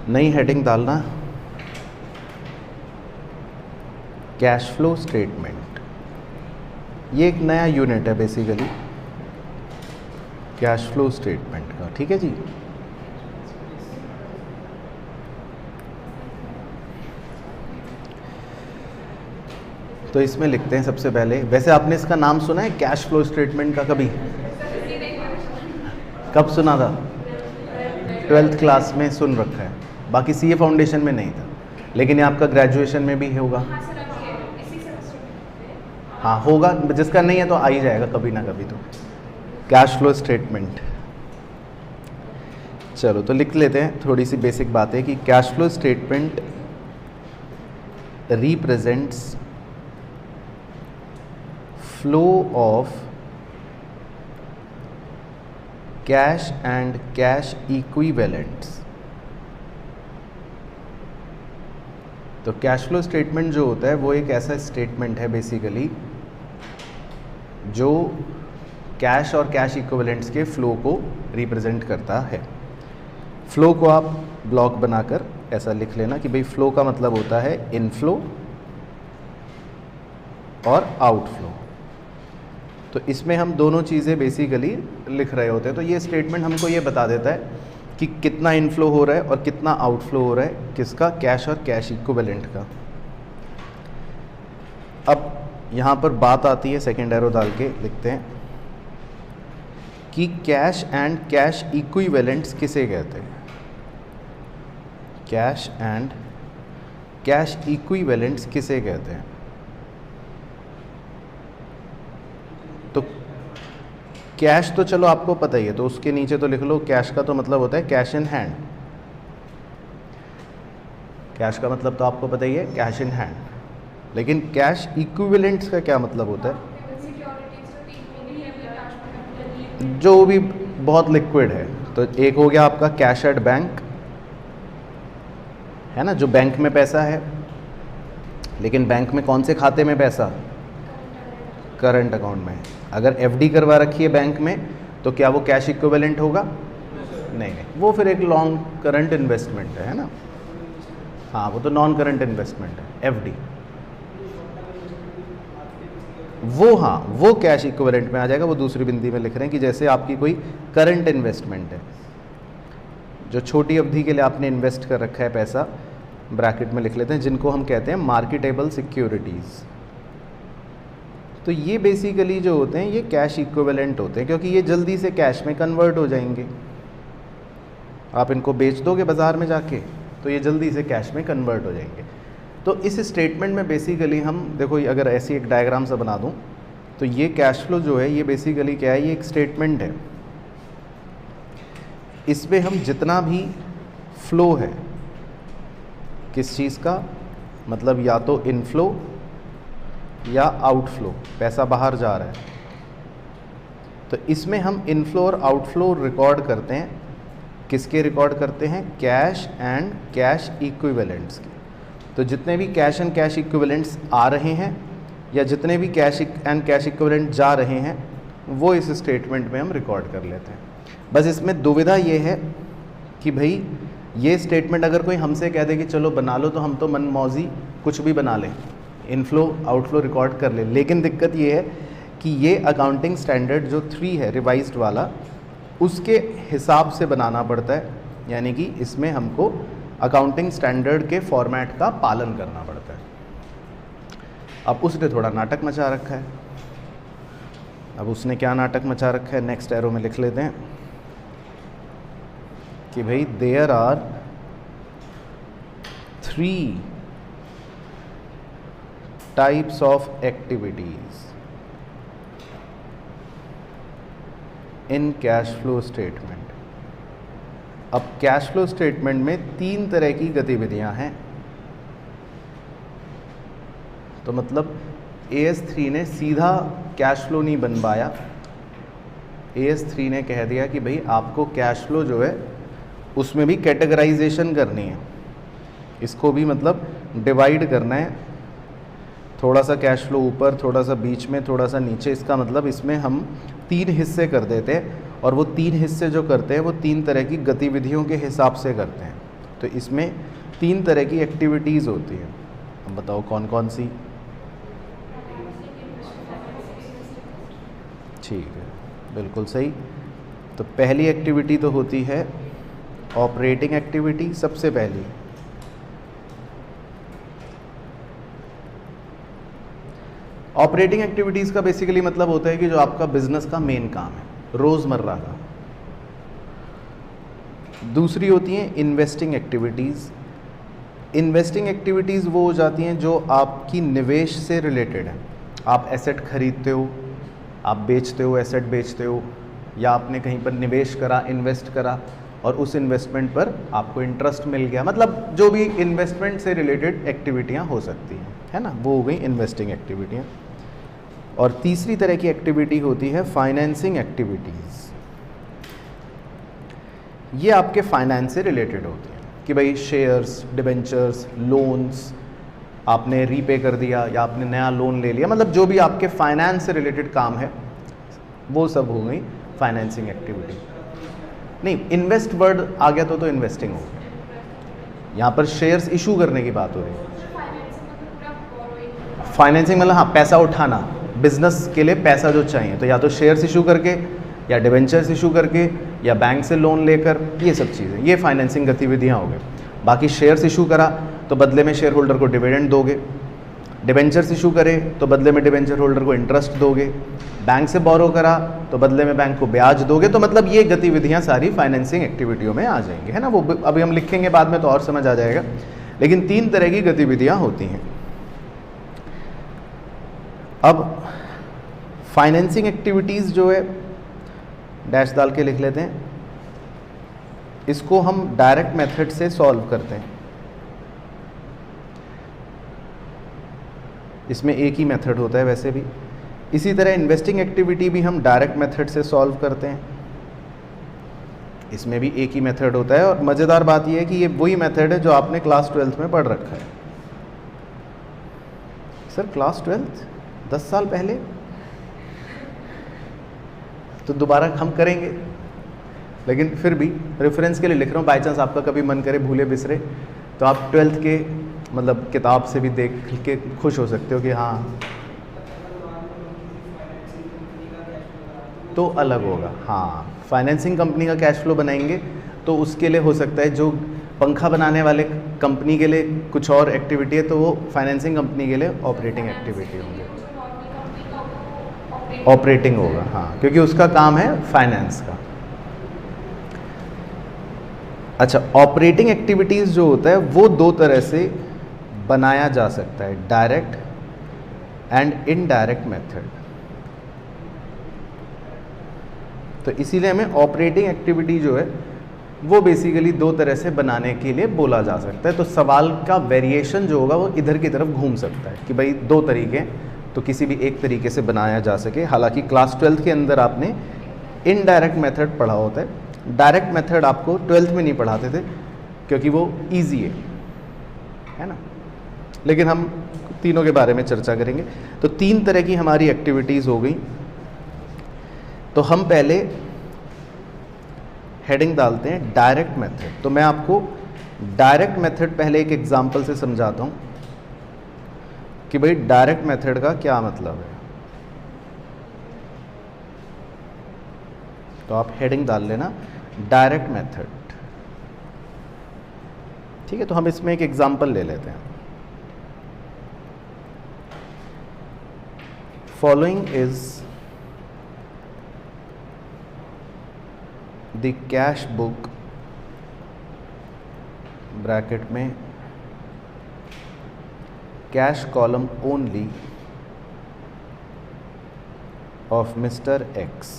नई हेडिंग डालना, cash flow statement. ये एक नया यूनिट है बेसिकली कैश फ्लो स्टेटमेंट का, ठीक है जी। तो इसमें लिखते हैं सबसे पहले, वैसे आपने इसका नाम सुना है कैश फ्लो स्टेटमेंट का कभी? कब सुना था? 12th क्लास में सुन रखा है, बाकी सीए फाउंडेशन में नहीं था, लेकिन ये आपका ग्रेजुएशन में भी होगा। हाँ होगा, जिसका नहीं है तो आ ही जाएगा कभी ना कभी तो। कैश फ्लो स्टेटमेंट, चलो तो लिख लेते हैं। थोड़ी सी बेसिक बात है कि cash flow statement represents flow of cash and cash equivalents. तो कैश फ्लो स्टेटमेंट जो होता है वो एक ऐसा स्टेटमेंट है बेसिकली जो कैश और कैश इक्विवेलेंट्स के फ्लो को रिप्रेजेंट करता है। फ्लो को आप ब्लॉक बनाकर ऐसा लिख लेना कि भाई फ्लो का मतलब होता है इनफ्लो और आउटफ्लो। तो इसमें हम दोनों चीज़ें बेसिकली लिख रहे होते हैं। तो ये स्टेटमेंट हमको ये बता देता है कि कितना इनफ्लो हो रहा है और कितना आउटफ्लो हो रहा है, किसका, कैश और कैश इक्विवेलेंट का। अब यहाँ पर बात आती है, सेकेंड एरो डाल के लिखते हैं कि कैश एंड कैश इक्विवेलेंट्स किसे कहते हैं। कैश एंड कैश इक्विवेलेंट्स किसे कहते हैं? तो कैश तो चलो आपको पता ही है, तो उसके नीचे तो लिख लो कैश का तो मतलब होता है कैश इन हैंड। कैश का मतलब तो आपको पता ही है कैश इन हैंड, लेकिन कैश इक्विवेलेंट्स का क्या मतलब होता है? जो भी बहुत लिक्विड है। तो एक हो गया आपका कैश एट बैंक, है ना, जो बैंक में पैसा है, लेकिन बैंक में कौन से खाते में पैसा? करंट अकाउंट में। अगर एफडी करवा रखी है बैंक में तो क्या वो कैश इक्विवेलेंट होगा? नहीं, वो फिर एक लॉन्ग करंट इन्वेस्टमेंट है ना। हाँ, वो तो नॉन करंट इन्वेस्टमेंट है एफडी। वो हाँ, वो कैश इक्विवेलेंट में आ जाएगा। वो दूसरी बिंदी में लिख रहे हैं कि जैसे आपकी कोई करंट इन्वेस्टमेंट है, जो छोटी अवधि के लिए आपने इन्वेस्ट कर रखा है पैसा, ब्रैकेट में लिख लेते हैं, जिनको हम कहते हैं मार्केटेबल सिक्योरिटीज़। तो ये बेसिकली जो होते हैं ये कैश इक्विवेलेंट होते हैं, क्योंकि ये जल्दी से कैश में कन्वर्ट हो जाएंगे। आप इनको बेच दोगे बाज़ार में जाके तो ये जल्दी से कैश में कन्वर्ट हो जाएंगे। तो इस स्टेटमेंट में बेसिकली हम देखो, अगर ऐसी एक डायग्राम सा बना दूं तो ये कैश फ्लो जो है ये बेसिकली क्या है, ये एक स्टेटमेंट है। इसमें हम जितना भी फ्लो है किस चीज़ का, मतलब या तो इनफ्लो या आउटफ्लो, पैसा बाहर जा रहा है, तो इसमें हम इनफ्लो और आउटफ्लो रिकॉर्ड करते हैं। किसके रिकॉर्ड करते हैं? कैश एंड कैश इक्विवेलेंट्स के। तो जितने भी कैश एंड कैश इक्विवेलेंट्स आ रहे हैं या जितने भी कैश एंड कैश इक्विवेलेंट जा रहे हैं वो इस स्टेटमेंट में हम रिकॉर्ड कर लेते हैं। बस इसमें दुविधा ये है कि भाई ये स्टेटमेंट अगर कोई हमसे कह दे कि चलो बना लो, तो हम तो मनमौजी कुछ भी बना लें, इनफ्लो आउटफ्लो रिकॉर्ड कर ले। लेकिन दिक्कत ये है कि ये अकाउंटिंग स्टैंडर्ड जो 3 है रिवाइज्ड वाला, उसके हिसाब से बनाना पड़ता है। यानी कि इसमें हमको अकाउंटिंग स्टैंडर्ड के फॉर्मेट का पालन करना पड़ता है। अब उसने थोड़ा नाटक मचा रखा है। अब उसने क्या नाटक मचा रखा है, नेक्स्ट एरो में लिख लेते हैं कि भाई there are 3 types of activities in cash flow statement. अब कैश फ्लो स्टेटमेंट में 3 तरह की गतिविधियां हैं। तो मतलब AS3 ने सीधा कैश फ्लो नहीं बनवाया। AS3 ने कह दिया कि भाई आपको कैश फ्लो जो है उसमें भी कैटेगराइजेशन करनी है, इसको भी मतलब डिवाइड करना है। थोड़ा सा कैश फ्लो ऊपर, थोड़ा सा बीच में, थोड़ा सा नीचे। इसका मतलब इसमें हम 3 हिस्से कर देते हैं, और वो 3 हिस्से जो करते हैं वो 3 तरह की गतिविधियों के हिसाब से करते हैं। तो इसमें 3 तरह की एक्टिविटीज़ होती हैं। अब बताओ कौन कौन सी? ठीक है, बिल्कुल सही। तो पहली एक्टिविटी तो होती है ऑपरेटिंग एक्टिविटी, सबसे पहली। ऑपरेटिंग एक्टिविटीज़ का बेसिकली मतलब होता है कि जो आपका बिजनेस का मेन काम है, रोज़मर्रा का। दूसरी होती हैं इन्वेस्टिंग एक्टिविटीज़। इन्वेस्टिंग एक्टिविटीज़ वो हो जाती हैं जो आपकी निवेश से रिलेटेड है। आप एसेट खरीदते हो, आप बेचते हो, एसेट बेचते हो, या आपने कहीं पर निवेश करा, इन्वेस्ट करा और उस इन्वेस्टमेंट पर आपको इंटरेस्ट मिल गया, मतलब जो भी इन्वेस्टमेंट से रिलेटेड एक्टिविटियाँ हो सकती हैं, है ना, वो हो गई इन्वेस्टिंग एक्टिविटियाँ। और तीसरी तरह की एक्टिविटी होती है फाइनेंसिंग एक्टिविटीज़। ये आपके फाइनेंस से रिलेटेड होती है कि भाई शेयर्स, डिबेंचर्स, लोन्स आपने रीपे कर दिया या आपने नया लोन ले लिया, मतलब जो भी आपके फाइनेंस से रिलेटेड काम है वो सब हो गई फाइनेंसिंग एक्टिविटी। नहीं, इन्वेस्ट वर्ड आ गया तो इन्वेस्टिंग हो गया। यहाँ पर शेयर्स इशू करने की बात हो रही है। फाइनेंसिंग मतलब हाँ, पैसा उठाना, बिजनेस के लिए पैसा जो चाहिए, तो या तो शेयर्स इशू करके या डिबेंचर्स इशू करके या बैंक से लोन लेकर, ये सब चीज़ें, ये फाइनेंसिंग गतिविधियाँ हो गई। बाकी शेयर्स इशू करा तो बदले में शेयर होल्डर को डिविडेंड दोगे, डिबेंचर्स इशू करे तो बदले में डिबेंचर होल्डर को इंटरेस्ट दोगे, बैंक से बोरो करा तो बदले में बैंक को ब्याज दोगे। तो मतलब ये गतिविधियाँ सारी फाइनेंसिंग एक्टिविटियों में आ जाएंगी, है ना। वो अभी हम लिखेंगे बाद में तो और समझ आ जाएगा, लेकिन 3 तरह की गतिविधियाँ होती हैं। अब फाइनेंसिंग एक्टिविटीज़ जो है डैश डाल के लिख लेते हैं, इसको हम डायरेक्ट मेथड से सॉल्व करते हैं। इसमें एक ही मेथड होता है वैसे भी। इसी तरह इन्वेस्टिंग एक्टिविटी भी हम डायरेक्ट मेथड से सॉल्व करते हैं, इसमें भी एक ही मेथड होता है। और मज़ेदार बात यह है कि ये वही मेथड है जो आपने क्लास 12th में पढ़ रखा है। सर क्लास 12th 10 साल पहले, तो दोबारा हम करेंगे, लेकिन फिर भी रेफरेंस के लिए लिख रहा हूँ, बाई चांस आपका कभी मन करे भूले बिसरे तो आप 12th के मतलब किताब से भी देख के खुश हो सकते हो कि हाँ, तो अलग होगा। हाँ, फाइनेंसिंग कंपनी का कैश फ्लो बनाएंगे तो उसके लिए हो सकता है जो पंखा बनाने वाले कंपनी के लिए कुछ और एक्टिविटी है, तो वो फाइनेंसिंग कंपनी के लिए ऑपरेटिंग एक्टिविटी होंगे, ऑपरेटिंग होगा। हाँ, क्योंकि उसका काम है फाइनेंस का। अच्छा, ऑपरेटिंग एक्टिविटीज़ जो होता है वो 2 तरह से बनाया जा सकता है, डायरेक्ट एंड इनडायरेक्ट मेथड। तो इसीलिए हमें ऑपरेटिंग एक्टिविटी जो है वो बेसिकली 2 तरह से बनाने के लिए बोला जा सकता है। तो सवाल का वेरिएशन जो होगा वो इधर की तरफ घूम सकता है कि भाई 2 तरीके, तो किसी भी एक तरीके से बनाया जा सके। हालांकि क्लास 12th के अंदर आपने इनडायरेक्ट मेथड पढ़ा होता है, डायरेक्ट मेथड आपको 12th में नहीं पढ़ाते थे क्योंकि वो ईजी है ना। लेकिन हम तीनों के बारे में चर्चा करेंगे। तो 3 तरह की हमारी एक्टिविटीज़ हो गई। तो हम पहले हेडिंग डालते हैं डायरेक्ट मेथड। तो मैं आपको डायरेक्ट मेथड पहले एक एग्जांपल से समझाता हूँ कि भाई डायरेक्ट मेथड का क्या मतलब है। तो आप हेडिंग डाल लेना डायरेक्ट मेथड, ठीक है। तो हम इसमें एक एग्जांपल ले लेते हैं। Following is the cash book, bracket में cash column only of mister X.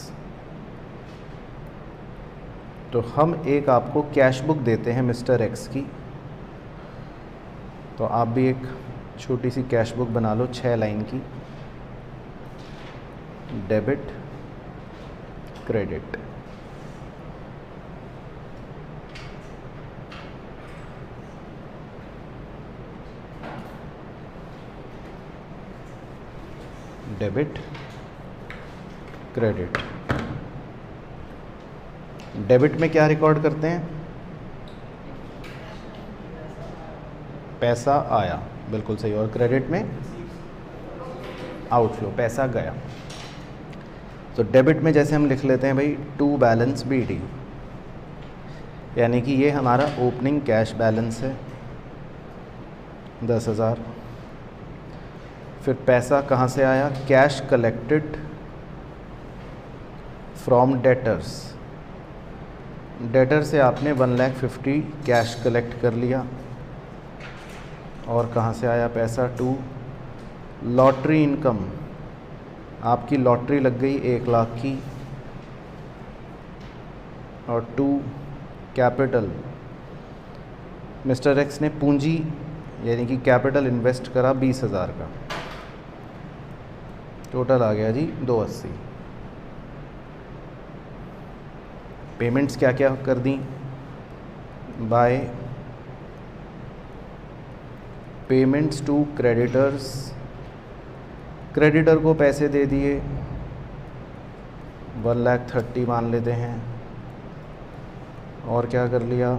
तो हम एक आपको कैश बुक देते हैं मिस्टर एक्स की। तो आप भी एक छोटी सी कैश बुक बना लो 6 लाइन की। Debit, credit, debit, credit. Debit में क्या रिकॉर्ड करते हैं? पैसा आया, बिल्कुल सही। और क्रेडिट में आउटफ्लो, पैसा गया। तो डेबिट में जैसे हम लिख लेते हैं भाई टू बैलेंस BD, यानी कि ये हमारा ओपनिंग कैश बैलेंस है 10,000। फिर पैसा कहाँ से आया, cash collected from debtors, debtor से आपने 1,50,000 कैश कलेक्ट कर लिया। और कहाँ से आया पैसा, टू लॉटरी इनकम, आपकी लॉटरी लग गई 1,00,000 की। और टू कैपिटल, मिस्टर एक्स ने पूंजी यानी कि कैपिटल इन्वेस्ट करा 20,000 का, टोटल आ गया जी 280। पेमेंट्स क्या क्या कर दी, by payments to creditors, creditor को पैसे दे दिए 1,30,000 मान लेते हैं। और क्या कर लिया,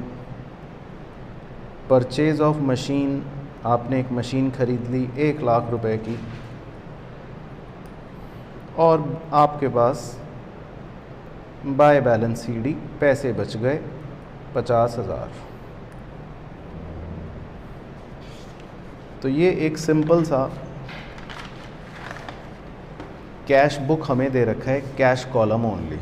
परचेज़ ऑफ मशीन, आपने एक मशीन खरीद ली 1,00,000 रुपए की, और आपके पास बाय बैलेंस CD पैसे बच गए 50,000। तो ये एक सिंपल सा कैश बुक हमें दे रखा है, कैश कॉलम ओनली।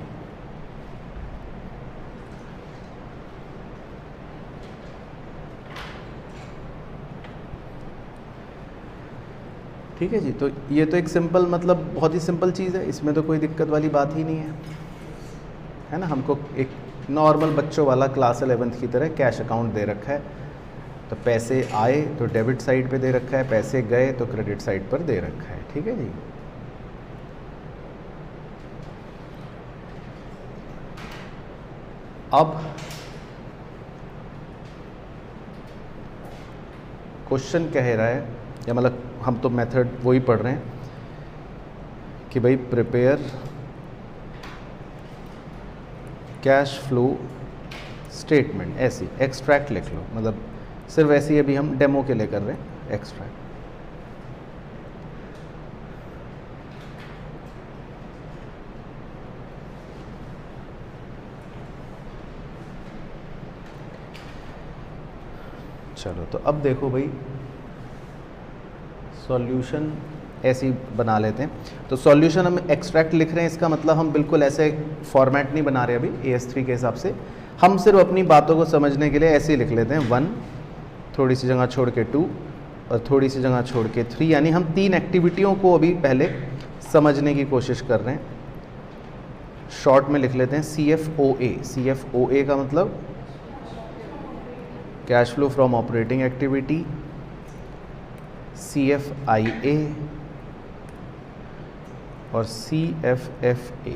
ठीक है जी। तो ये तो एक सिंपल, मतलब बहुत ही सिंपल चीज़ है, इसमें तो कोई दिक्कत वाली बात ही नहीं है ना। हमको एक नॉर्मल बच्चों वाला क्लास 11th की तरह कैश अकाउंट दे रखा है। तो पैसे आए तो डेबिट साइड पे दे रखा है, पैसे गए तो क्रेडिट साइड पर दे रखा है। ठीक है जी। अब क्वेश्चन कह रहा है, या मतलब हम तो मेथड वही पढ़ रहे हैं कि भाई प्रिपेयर कैश फ्लो स्टेटमेंट, ऐसी एक्सट्रैक्ट लिख लो, मतलब सिर्फ ऐसे ही अभी हम डेमो के लिए कर रहे हैं एक्सट्रैक्ट। चलो तो अब देखो भाई, सॉल्यूशन ऐसे ही बना लेते हैं। तो सॉल्यूशन हम एक्सट्रैक्ट लिख रहे हैं, इसका मतलब हम बिल्कुल ऐसे फॉर्मेट नहीं बना रहे अभी AS3 के हिसाब से, हम सिर्फ अपनी बातों को समझने के लिए ऐसे ही लिख लेते हैं 1, थोड़ी सी जगह छोड़ के 2 और थोड़ी सी जगह छोड़ के 3, यानी हम 3 एक्टिविटियों को अभी पहले समझने की कोशिश कर रहे हैं। शॉर्ट में लिख लेते हैं CFOA। CFOA का मतलब cash flow from operating activity, CFIA और CFFA।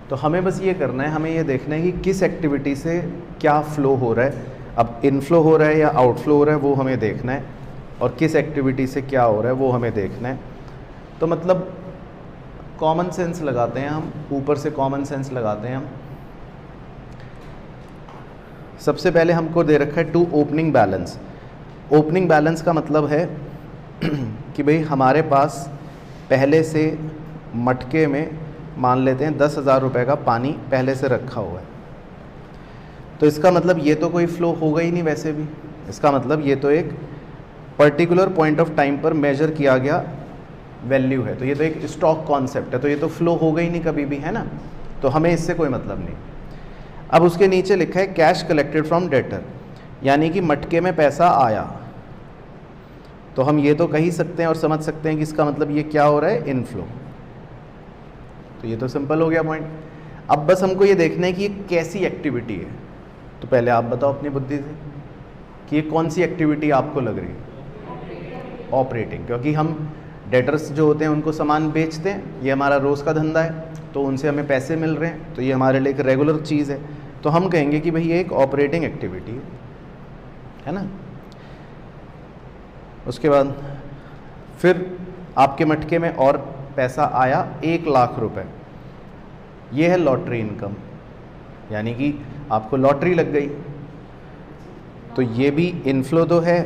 तो हमें बस ये करना है, हमें ये देखना है कि किस एक्टिविटी से क्या फ्लो हो रहा है। अब इनफ्लो हो रहा है या आउटफ्लो हो रहा है वो हमें देखना है, और किस एक्टिविटी से क्या हो रहा है वो हमें देखना है। तो मतलब कॉमन सेंस लगाते हैं हम, ऊपर से कॉमन सेंस लगाते हैं हम। सबसे पहले हमको दे रखा है to opening balance. Opening balance का मतलब है कि भाई हमारे पास पहले से मटके में मान लेते हैं 10,000 रुपये का पानी पहले से रखा हुआ है। तो इसका मतलब ये तो कोई फ्लो होगा ही नहीं वैसे भी, इसका मतलब ये तो एक पर्टिकुलर पॉइंट ऑफ टाइम पर मेजर किया गया वैल्यू है, तो ये तो एक स्टॉक कॉन्सेप्ट है, तो ये तो फ्लो होगा ही नहीं कभी भी, है ना। तो हमें इससे कोई मतलब नहीं। अब उसके नीचे लिखा है कैश कलेक्टेड फ्रॉम डेटर, यानी कि मटके में पैसा आया। तो हम ये तो कह ही सकते हैं और समझ सकते हैं कि इसका मतलब ये क्या हो रहा है, इनफ्लो। तो ये तो सिंपल हो गया पॉइंट। अब बस हमको ये देखना है कि ये कैसी एक्टिविटी है। तो पहले आप बताओ अपनी बुद्धि से कि ये कौन सी एक्टिविटी आपको लग रही है, ऑपरेटिंग। क्योंकि हम डेटर्स जो होते हैं उनको सामान बेचते हैं, ये हमारा रोज़ का धंधा है, तो उनसे हमें पैसे मिल रहे हैं, तो ये हमारे लिए एक रेगुलर चीज़ है। तो हम कहेंगे कि भाई ये एक ऑपरेटिंग एक्टिविटी है ना। उसके बाद फिर आपके मटके में और पैसा आया 1,00,000 रुपए, ये है लॉटरी इनकम। यानी कि आपको लॉटरी लग गई, तो ये भी इनफ्लो तो है।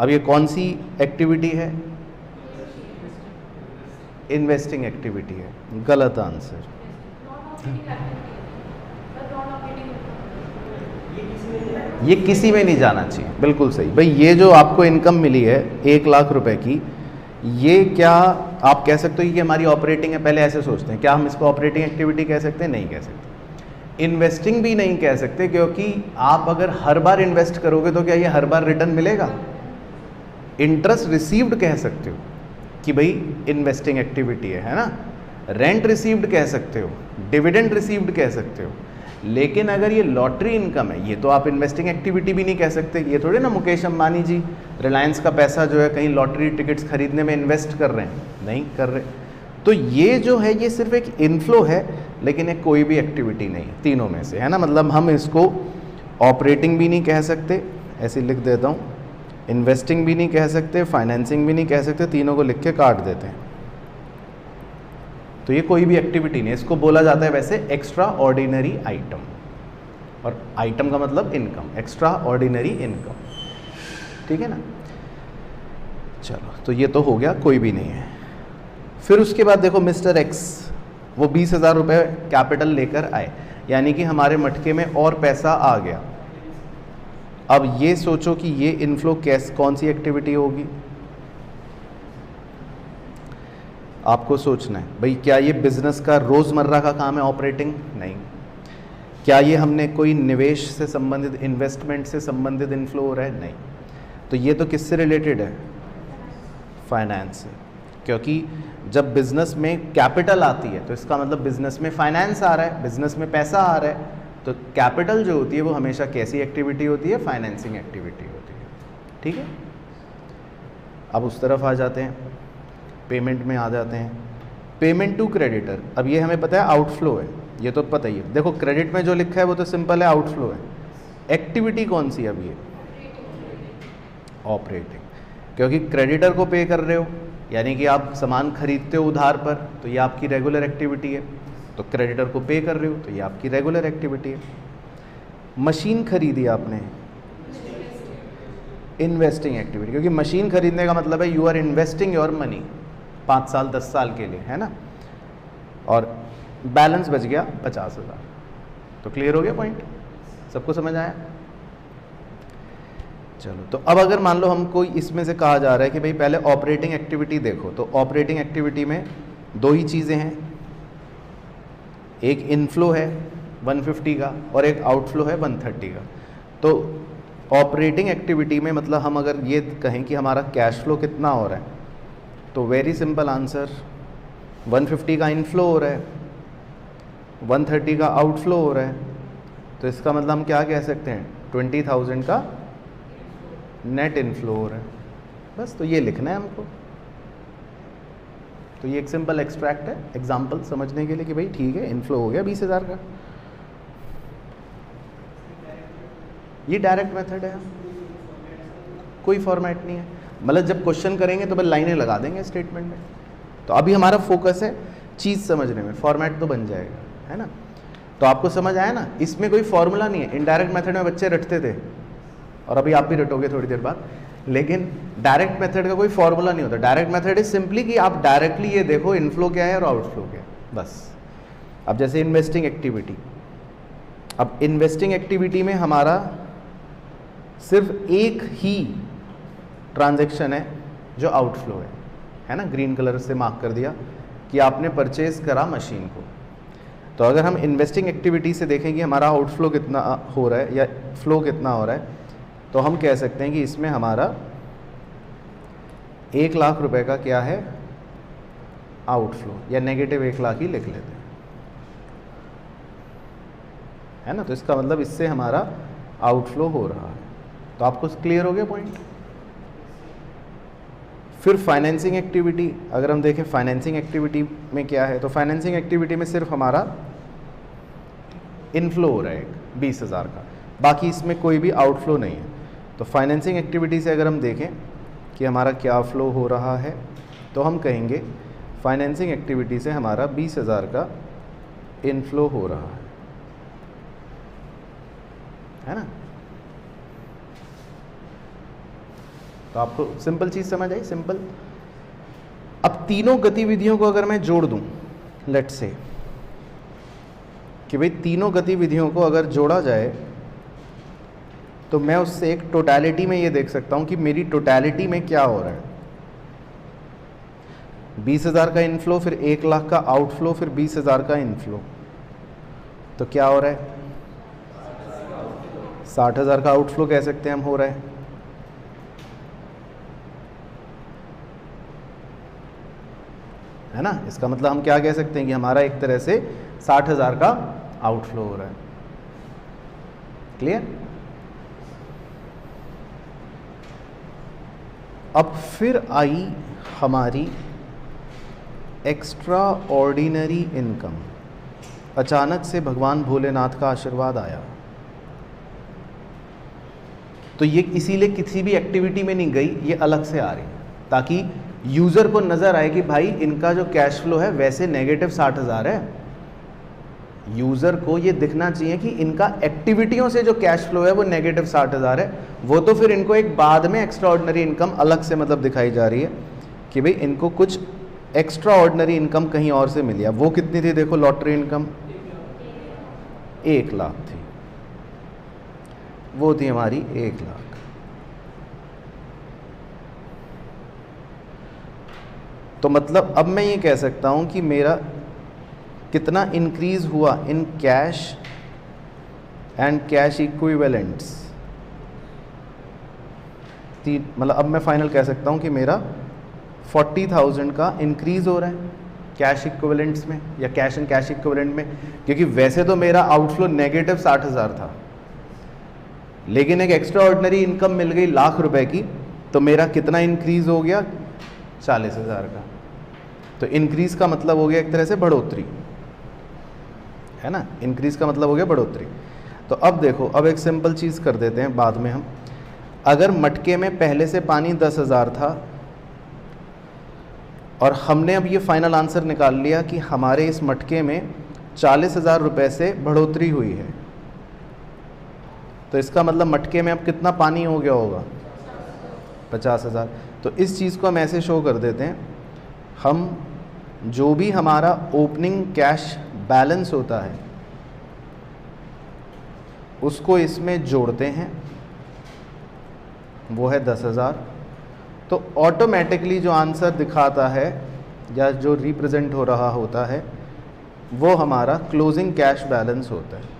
अब ये कौन सी एक्टिविटी है? इन्वेस्टिंग एक्टिविटी है। गलत आंसर। ये किसी में नहीं जाना चाहिए, बिल्कुल सही भाई। ये जो आपको इनकम मिली है 1,00,000 रुपए की, ये क्या आप कह सकते हो कि हमारी ऑपरेटिंग है? पहले ऐसे सोचते हैं, क्या हम इसको ऑपरेटिंग एक्टिविटी कह सकते हैं? नहीं कह सकते। इन्वेस्टिंग भी नहीं कह सकते, क्योंकि आप अगर हर बार इन्वेस्ट करोगे तो क्या ये हर बार रिटर्न मिलेगा? इंटरेस्ट रिसीव्ड कह सकते हो कि भाई इन्वेस्टिंग एक्टिविटी है ना। रेंट रिसीव्ड कह सकते हो, डिविडेंड रिसीव्ड कह सकते हो। लेकिन अगर ये लॉटरी इनकम है, ये तो आप इन्वेस्टिंग एक्टिविटी भी नहीं कह सकते। ये थोड़ी ना मुकेश अंबानी जी रिलायंस का पैसा जो है कहीं लॉटरी टिकट्स खरीदने में इन्वेस्ट कर रहे हैं, नहीं कर रहे। तो ये जो है ये सिर्फ एक इनफ्लो है, लेकिन एक कोई भी एक्टिविटी नहीं तीनों में से, है ना। मतलब हम इसको ऑपरेटिंग भी नहीं कह सकते, ऐसे लिख देता हूँ, इन्वेस्टिंग भी नहीं कह सकते, फाइनेंसिंग भी नहीं कह सकते, तीनों को लिख के काट देते हैं। तो ये कोई भी एक्टिविटी नहीं, इसको बोला जाता है वैसे एक्स्ट्रा ऑर्डिनरी आइटम, और आइटम का मतलब इनकम, एक्स्ट्रा ऑर्डिनरी इनकम, ठीक है ना। चलो, तो ये तो हो गया, कोई भी नहीं है। फिर उसके बाद देखो मिस्टर एक्स, वो 20,000 रुपये कैपिटल लेकर आए, यानी कि हमारे मटके में और पैसा आ गया। अब ये सोचो कि ये इनफ्लो कौन सी एक्टिविटी होगी? आपको सोचना है भाई, क्या ये बिजनेस का रोज़मर्रा का काम है ऑपरेटिंग? नहीं। क्या ये हमने कोई निवेश से संबंधित, इन्वेस्टमेंट से संबंधित इनफ्लो हो रहा है? नहीं। तो ये तो किससे रिलेटेड है? फाइनेंस से, क्योंकि जब बिजनेस में कैपिटल आती है तो इसका मतलब बिजनेस में फाइनेंस आ रहा है, बिजनेस में पैसा आ रहा है। तो कैपिटल जो होती है वो हमेशा कैसी एक्टिविटी होती है? फाइनेंसिंग एक्टिविटी होती है, ठीक है। अब उस तरफ आ जाते हैं, पेमेंट में आ जाते हैं। पेमेंट टू क्रेडिटर, अब ये हमें पता है आउटफ्लो है, ये तो पता ही है। देखो क्रेडिट में जो लिखा है वो तो सिंपल है, आउटफ्लो है। एक्टिविटी कौन सी है अब? ये ऑपरेटिंग, क्योंकि क्रेडिटर को पे कर रहे हो, यानी कि आप सामान खरीदते हो उधार पर, तो ये आपकी रेगुलर एक्टिविटी है। तो क्रेडिटर को पे कर रहे हो तो ये आपकी रेगुलर एक्टिविटी है। मशीन खरीदी आपने, इन्वेस्टिंग एक्टिविटी, क्योंकि मशीन खरीदने का मतलब है you are investing your money 5 साल 10 साल के लिए, है ना। और बैलेंस बच गया 50,000। तो क्लियर हो गया पॉइंट? सबको समझ आया? चलो, तो अब अगर मान लो हमको इसमें से कहा जा रहा है कि भाई पहले ऑपरेटिंग एक्टिविटी देखो, तो ऑपरेटिंग एक्टिविटी में दो ही चीज़ें हैं, एक इनफ्लो है 150 का और एक आउटफ्लो है 130 का। तो ऑपरेटिंग एक्टिविटी में मतलब हम अगर ये कहें कि हमारा कैश फ्लो कितना हो रहा है, तो वेरी सिंपल आंसर, 150 का इनफ्लो हो रहा है, 130 का आउटफ्लो हो रहा है। तो इसका मतलब हम क्या कह सकते हैं? 20,000 का नेट इनफ्लो हो रहा है। बस, तो ये लिखना है हमको। तो ये एक सिंपल एक्सट्रैक्ट है, एग्जाम्पल समझने के लिए कि भाई ठीक है, इनफ्लो हो गया 20,000 का। ये डायरेक्ट मेथड है, कोई फॉर्मेट नहीं है। मतलब जब क्वेश्चन करेंगे तो बस लाइनें लगा देंगे स्टेटमेंट में। तो अभी हमारा फोकस है चीज़ समझने में, फॉर्मेट तो बन जाएगा, है ना। तो आपको समझ आया ना, इसमें कोई फॉर्मूला नहीं है। इनडायरेक्ट मेथड में बच्चे रटते थे और अभी आप भी रटोगे थोड़ी देर बाद, लेकिन डायरेक्ट मेथड का कोई फॉर्मूला नहीं होता। डायरेक्ट मेथड इज सिंपली कि आप डायरेक्टली ये देखो इनफ्लो क्या है और आउटफ्लो क्या है, बस। अब जैसे इन्वेस्टिंग एक्टिविटी, अब इन्वेस्टिंग एक्टिविटी में हमारा सिर्फ एक ही ट्रांजैक्शन है जो आउटफ्लो है ना, ग्रीन कलर से मार्क कर दिया कि आपने परचेज करा मशीन को। तो अगर हम इन्वेस्टिंग एक्टिविटी से देखें कि हमारा आउटफ्लो कितना हो रहा है या फ्लो कितना हो रहा है, तो हम कह सकते हैं कि इसमें हमारा 1,00,000 रुपए का क्या है? आउटफ्लो, या नेगेटिव 1,00,000 ही लिख लेते हैं, है ना। तो इसका मतलब इससे हमारा आउटफ्लो हो रहा है। तो आपको क्लियर हो गया पॉइंट? फिर फाइनेंसिंग एक्टिविटी, अगर हम देखें फाइनेंसिंग एक्टिविटी में क्या है, तो फाइनेंसिंग एक्टिविटी में सिर्फ हमारा इनफ्लो हो रहा है 20,000 का, बाकी इसमें कोई भी आउटफ्लो नहीं है। तो फाइनेंसिंग एक्टिविटी से अगर हम देखें कि हमारा क्या फ्लो हो रहा है, तो हम कहेंगे फाइनेंसिंग एक्टिविटी से हमारा 20,000 का इनफ्लो हो रहा है ना। तो आपको सिंपल चीज समझ आई, सिंपल। अब तीनों गतिविधियों को अगर मैं जोड़ दूं, लेट्स से कि भाई तीनों गतिविधियों को अगर जोड़ा जाए तो मैं उससे एक टोटैलिटी में ये देख सकता हूं कि मेरी टोटैलिटी में क्या हो रहा है। 20,000 का इनफ्लो, फिर 1 लाख का आउटफ्लो, फिर 20,000 का इनफ्लो, तो क्या हो रहा है? 60,000 का आउटफ्लो कह सकते हैं हम हो रहा है ना। इसका मतलब हम क्या कह सकते हैं कि हमारा एक तरह से 60,000 का आउटफ्लो हो रहा है। क्लियर? अब फिर आई हमारी एक्स्ट्रा ऑर्डिनरी इनकम। अचानक से भगवान भोलेनाथ का आशीर्वाद आया, तो ये इसीलिए किसी भी एक्टिविटी में नहीं गई, ये अलग से आ रही है ताकि यूजर को नजर आए कि भाई इनका जो कैश फ्लो है वैसे नेगेटिव 60,000 है। यूजर को ये दिखना चाहिए कि इनका एक्टिविटियों से जो कैश फ्लो है वो नेगेटिव 60,000 है। वो तो फिर इनको एक बाद में एक्स्ट्रा ऑर्डिनरी इनकम अलग से मतलब दिखाई जा रही है कि भाई इनको कुछ एक्स्ट्रा ऑर्डिनरी इनकम कहीं और से मिली है। वो कितनी थी? देखो, लॉटरी इनकम 1 लाख थी, वो थी हमारी 1 लाख। तो मतलब अब मैं ये कह सकता हूं कि मेरा कितना इंक्रीज हुआ in cash and cash equivalents. मतलब अब मैं फाइनल कह सकता हूं कि मेरा 40,000 का इंक्रीज हो रहा है कैश इक्विवेलेंट्स में या कैश एंड कैश इक्विवेलेंट में, क्योंकि वैसे तो मेरा आउटफ्लो नेगेटिव 60,000 था, लेकिन एक एक्स्ट्रा ऑर्डिनरी इनकम मिल गई लाख रुपए की, तो मेरा कितना इंक्रीज हो गया? 40,000 का। तो इंक्रीज का मतलब हो गया एक तरह से बढ़ोतरी, है ना। इंक्रीज का मतलब हो गया बढ़ोतरी। तो अब देखो, अब एक सिंपल चीज़ कर देते हैं बाद में हम। अगर मटके में पहले से पानी 10,000 था और हमने अब ये फाइनल आंसर निकाल लिया कि हमारे इस मटके में 40,000 रुपये से बढ़ोतरी हुई है, तो इसका मतलब मटके में अब कितना पानी हो गया होगा? 50,000। तो इस चीज़ को हम ऐसे शो कर देते हैं, हम जो भी हमारा ओपनिंग कैश बैलेंस होता है उसको इसमें जोड़ते हैं, वो है 10,000। तो ऑटोमेटिकली जो आंसर दिखाता है या जो रिप्रेजेंट हो रहा होता है वो हमारा क्लोजिंग कैश बैलेंस होता है।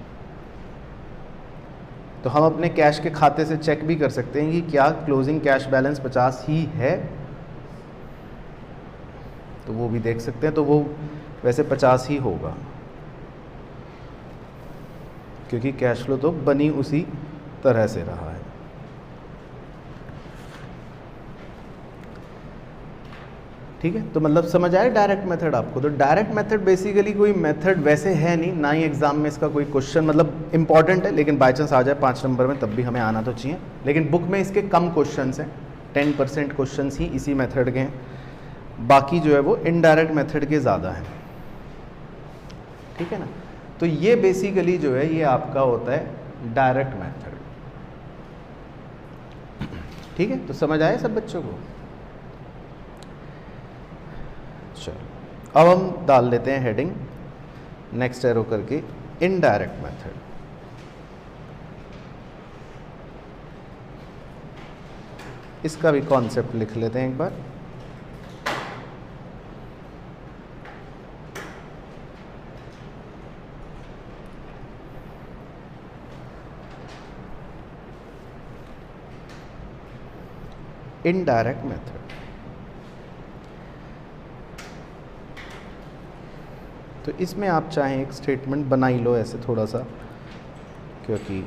तो हम अपने कैश के खाते से चेक भी कर सकते हैं कि क्या क्लोजिंग कैश बैलेंस 50 ही है, तो वो भी देख सकते हैं। तो वो वैसे 50 ही होगा, क्योंकि कैश फ्लो तो बनी उसी तरह से रहा है। ठीक है, तो मतलब समझ आया डायरेक्ट मेथड आपको। तो डायरेक्ट मेथड बेसिकली कोई मेथड वैसे है नहीं, ना ही एग्जाम में इसका कोई क्वेश्चन मतलब इंपॉर्टेंट है, लेकिन बाई चांस आ जाए 5 नंबर में तब भी हमें आना तो चाहिए। लेकिन बुक में इसके कम क्वेश्चंस हैं, 10% क्वेश्चंस ही इसी मेथड के हैं, बाकी जो है वो इनडायरेक्ट मेथड के ज़्यादा हैं। ठीक है ना। तो ये बेसिकली जो है ये आपका होता है डायरेक्ट मेथड। ठीक है, तो समझ आए सब बच्चों को? चलो अब हम डाल लेते हैं हेडिंग नेक्स्ट एरो करके इनडायरेक्ट मेथड। इसका भी कॉन्सेप्ट लिख लेते हैं एक बार। Indirect method. तो इसमें आप चाहें एक स्टेटमेंट बना ही लो ऐसे थोड़ा सा, क्योंकि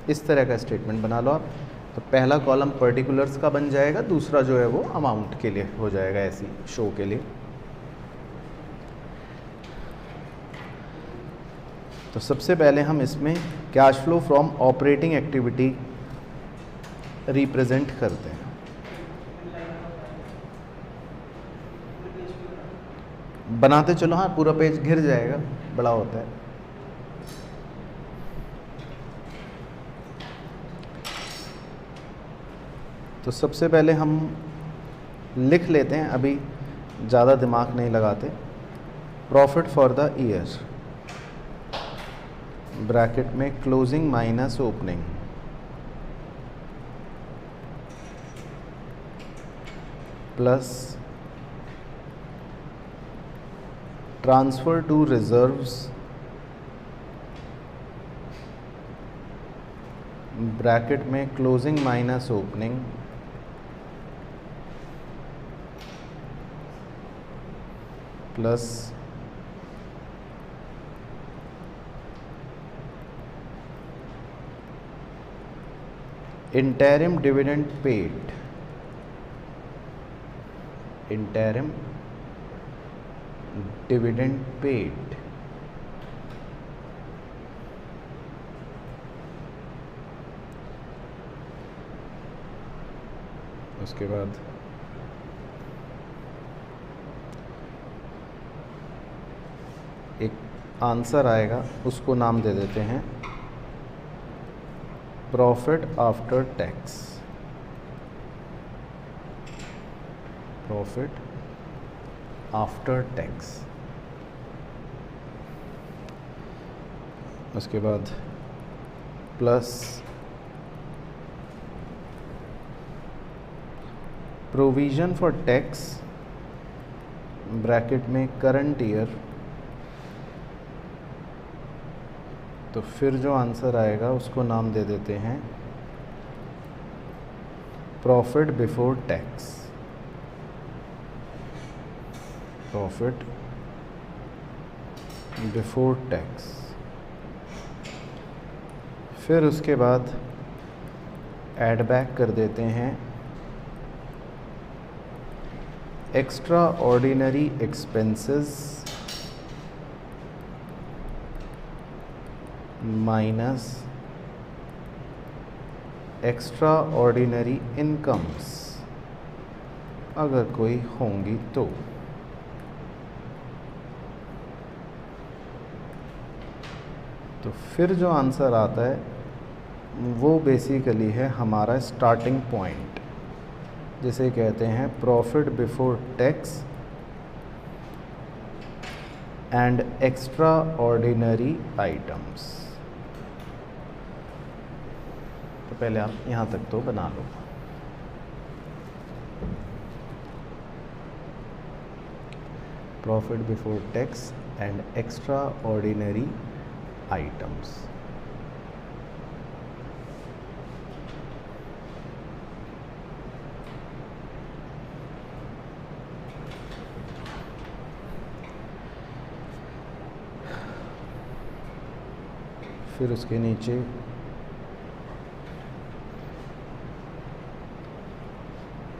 इस तरह का स्टेटमेंट बना लो आप। तो पहला कॉलम पर्टिकुलर्स का बन जाएगा, दूसरा जो है वो अमाउंट के लिए हो जाएगा, ऐसी शो के लिए। तो सबसे पहले हम इसमें cash flow from operating activity represent करते हैं। बनाते चलो, हाँ पूरा पेज घिर जाएगा, बड़ा होता है। तो सबसे पहले हम लिख लेते हैं, अभी ज़्यादा दिमाग नहीं लगाते। Profit for the year, bracket में closing minus opening, plus transfer to reserves, bracket में closing minus opening, plus interim dividend paid, interim dividend paid, उसके बाद एक आंसर आएगा, उसको नाम दे देते हैं profit after tax, profit after tax. उसके बाद plus provision for tax, bracket में करंट ईयर। तो फिर जो आंसर आएगा उसको नाम दे देते हैं profit before tax, profit before tax. फिर उसके बाद ऐड बैक कर देते हैं extra ordinary expenses minus extra ordinary incomes, अगर कोई होंगी तो। तो फिर जो आंसर आता है वो बेसिकली है हमारा स्टार्टिंग पॉइंट, जिसे कहते हैं profit before tax and extraordinary items. तो पहले आप यहाँ तक तो बना लो। Profit before tax and extraordinary items. फिर उसके नीचे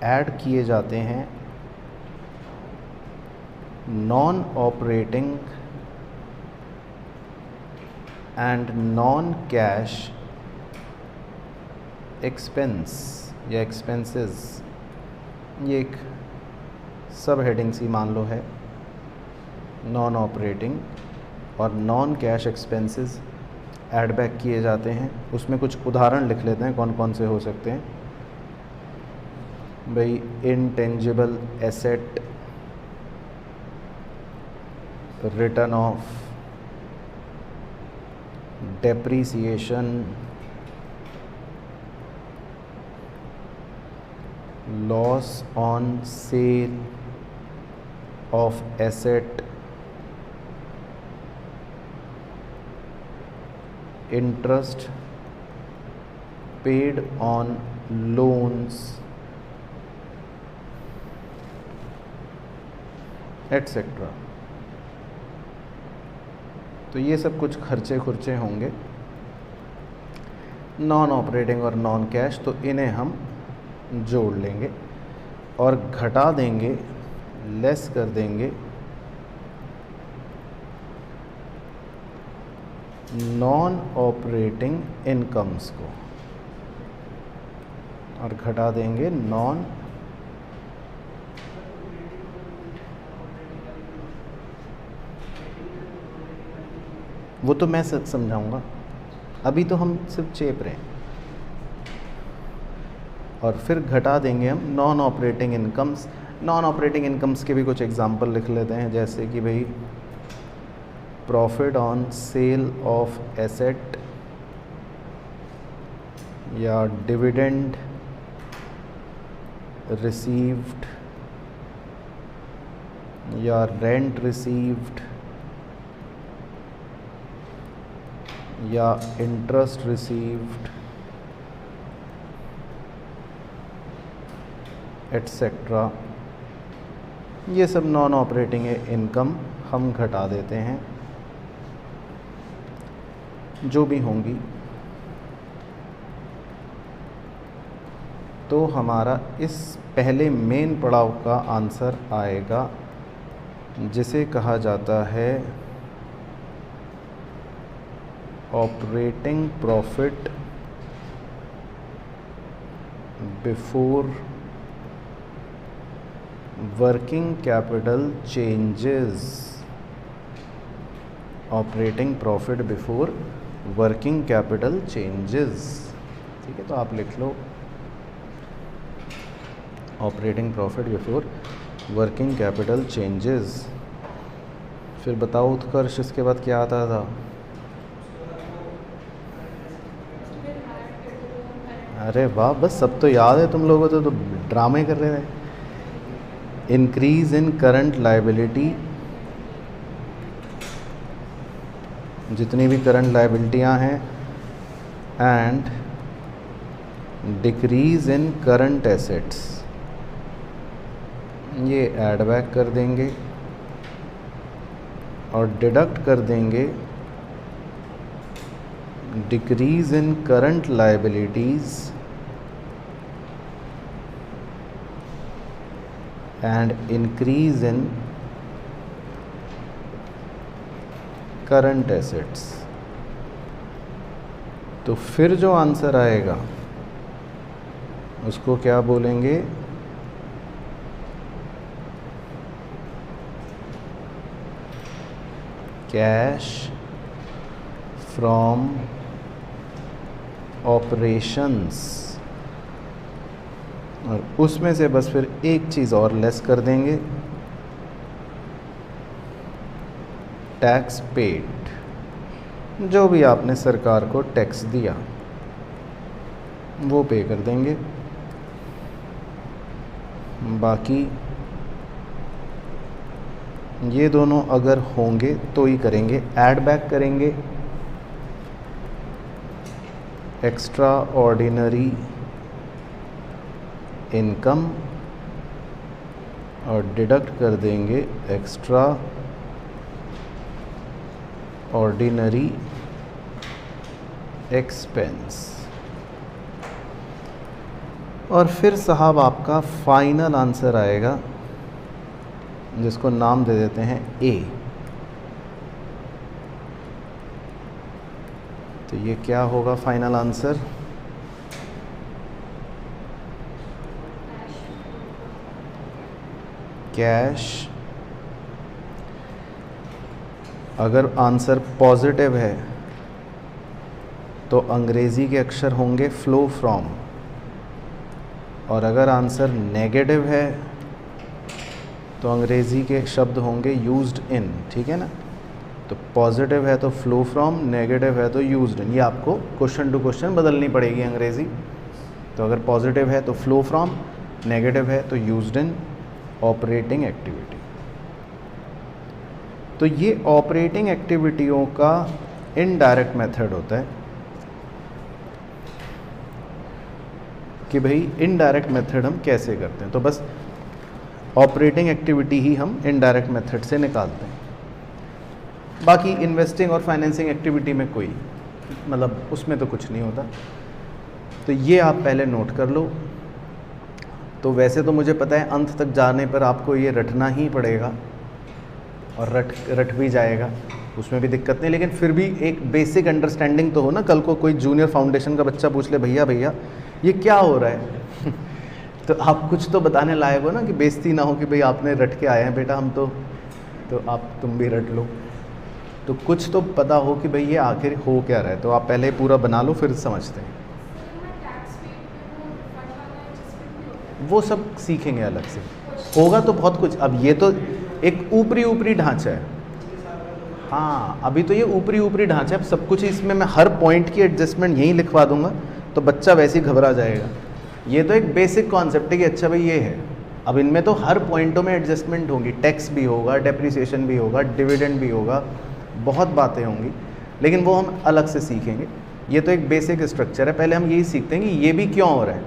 ऐड किए जाते हैं non operating and non cash expense या एक्सपेंसेस। ये एक सब हेडिंग सी मान लो है, नॉन ऑपरेटिंग और non cash expenses add back किए जाते हैं। उसमें कुछ उदाहरण लिख लेते हैं कौन कौन से हो सकते हैं भाई। Intangible asset, return of, depreciation, loss on sale of asset, interest paid on loans, etcetera. तो ये सब कुछ खर्चे खुर्चे होंगे नॉन ऑपरेटिंग और नॉन कैश, तो इन्हें हम जोड़ लेंगे और घटा देंगे, लेस कर देंगे नॉन ऑपरेटिंग इनकम्स को। और घटा देंगे नॉन वो तो मैं समझाऊंगा, अभी तो हम सिर्फ चेप रहे हैं। और फिर घटा देंगे हम non operating incomes. Non operating incomes के भी कुछ एग्जांपल लिख लेते हैं, जैसे कि भाई profit on sale of asset, या डिविडेंड रिसीव्ड, या रेंट रिसीव्ड, या इंटरेस्ट रिसीव्ड, एटसेट्रा। ये सब नॉन ऑपरेटिंग इनकम हम घटा देते हैं, जो भी होंगी। तो हमारा इस पहले मेन पड़ाव का आंसर आएगा, जिसे कहा जाता है operating profit before working capital changes. Operating profit before working capital changes. ठीक है, तो आप लिख लो operating profit before working capital changes. फिर बताओ उत्कर्ष, इसके बाद क्या आता था? अरे वाह, बस सब तो याद है तुम लोगों को, तो ड्रामे कर रहे थे। इंक्रीज इन करंट लायबिलिटी, जितनी भी करंट लायबिलिटियाँ हैं, and decrease in current assets, ये ऐड बैक कर देंगे और डिडक्ट कर देंगे decrease in current liabilities and increase in current assets. तो फिर जो आंसर आएगा उसको क्या बोलेंगे? Cash from operations. और उसमें से बस फिर एक चीज़ और लेस कर देंगे, टैक्स पेड। जो भी आपने सरकार को टैक्स दिया वो पे कर देंगे। बाकी ये दोनों अगर होंगे तो ही करेंगे, ऐड बैक करेंगे एक्स्ट्रा ऑर्डिनरी इनकम और डिडक्ट कर देंगे एक्स्ट्रा ऑर्डिनरी एक्सपेंस। और फिर साहब आपका फाइनल आंसर आएगा, जिसको नाम दे देते हैं ए। तो ये क्या होगा फाइनल आंसर? कैश। अगर आंसर पॉजिटिव है तो अंग्रेज़ी के अक्षर होंगे फ्लो फ्रॉम, और अगर आंसर नेगेटिव है तो अंग्रेज़ी के शब्द होंगे यूज्ड इन। ठीक है ना? तो पॉजिटिव है तो फ्लो फ्रॉम, नेगेटिव है तो यूज्ड इन। ये आपको क्वेश्चन टू क्वेश्चन बदलनी पड़ेगी अंग्रेज़ी। तो अगर पॉजिटिव है तो फ्लो फ्रॉम, नेगेटिव है तो यूज्ड इन ऑपरेटिंग एक्टिविटी। तो ये ऑपरेटिंग एक्टिविटियों का इनडायरेक्ट मेथड होता है कि भाई इनडायरेक्ट मेथड हम कैसे करते हैं। तो बस ऑपरेटिंग एक्टिविटी ही हम इनडायरेक्ट मेथड से निकालते हैं। बाकी इन्वेस्टिंग और फाइनेंसिंग एक्टिविटी में कोई मतलब उसमें तो कुछ नहीं होता। तो ये आप पहले नोट कर लो। तो वैसे तो मुझे पता है अंत तक जाने पर आपको ये रटना ही पड़ेगा और रट भी जाएगा, उसमें भी दिक्कत नहीं, लेकिन फिर भी एक बेसिक अंडरस्टैंडिंग तो हो ना। कल को कोई जूनियर फाउंडेशन का बच्चा पूछ ले, भैया भैया ये क्या हो रहा है, तो आप कुछ तो बताने लायक हो ना, कि बेइज्जती ना हो कि भाई आपने रट के आए हैं बेटा हम तो तुम भी रट लो। तो कुछ तो पता हो कि भाई ये आखिर हो क्या रहा है, तो आप पहले पूरा बना लो फिर समझते हैं। वो सब सीखेंगे अलग से, होगा तो बहुत कुछ। अब ये तो एक ऊपरी ढांचा है। हाँ, अभी तो ये ऊपरी ढांचा है। अब सब कुछ इसमें मैं हर पॉइंट की एडजस्टमेंट यहीं लिखवा दूंगा तो बच्चा वैसे ही घबरा जाएगा। ये तो एक बेसिक कॉन्सेप्ट है कि अच्छा भाई ये है। अब इनमें तो हर पॉइंटों में एडजस्टमेंट होंगी, टैक्स भी होगा, डेप्रिसिएशन भी होगा, डिविडेंड भी होगा, बहुत बातें होंगी, लेकिन वो हम अलग से सीखेंगे। ये तो एक बेसिक स्ट्रक्चर है। पहले हम यही सीखते हैं कि ये भी क्यों हो रहा है,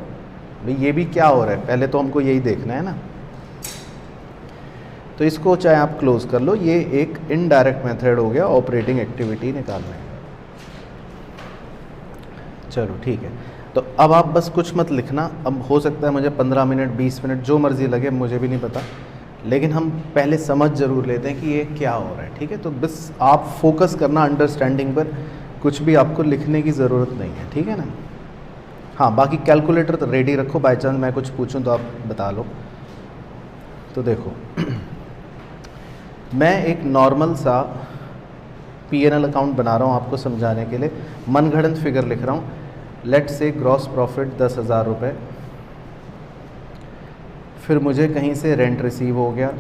भाई ये भी क्या हो रहा है, पहले तो हमको यही देखना है ना। तो इसको चाहे आप क्लोज कर लो, ये एक इनडायरेक्ट मेथड हो गया ऑपरेटिंग एक्टिविटी निकालने का। चलो ठीक है, तो अब आप बस कुछ मत लिखना। अब हो सकता है मुझे 15 मिनट 20 मिनट जो मर्ज़ी लगे, मुझे भी नहीं पता, लेकिन हम पहले समझ ज़रूर लेते हैं कि ये क्या हो रहा है। ठीक है, तो बस आप फोकस करना अंडरस्टैंडिंग पर, कुछ भी आपको लिखने की ज़रूरत नहीं है। ठीक है ना। हाँ, बाकी कैलकुलेटर तो रेडी रखो, बाई चांस मैं कुछ पूछूं तो आप बता लो। तो देखो मैं एक नॉर्मल सा P&L अकाउंट बना रहा हूँ आपको समझाने के लिए, मनगढ़ंत फिगर लिख रहा हूँ। लेट से ग्रॉस प्रॉफिट 10,000 रुपये, फिर मुझे कहीं से रेंट रिसीव हो गया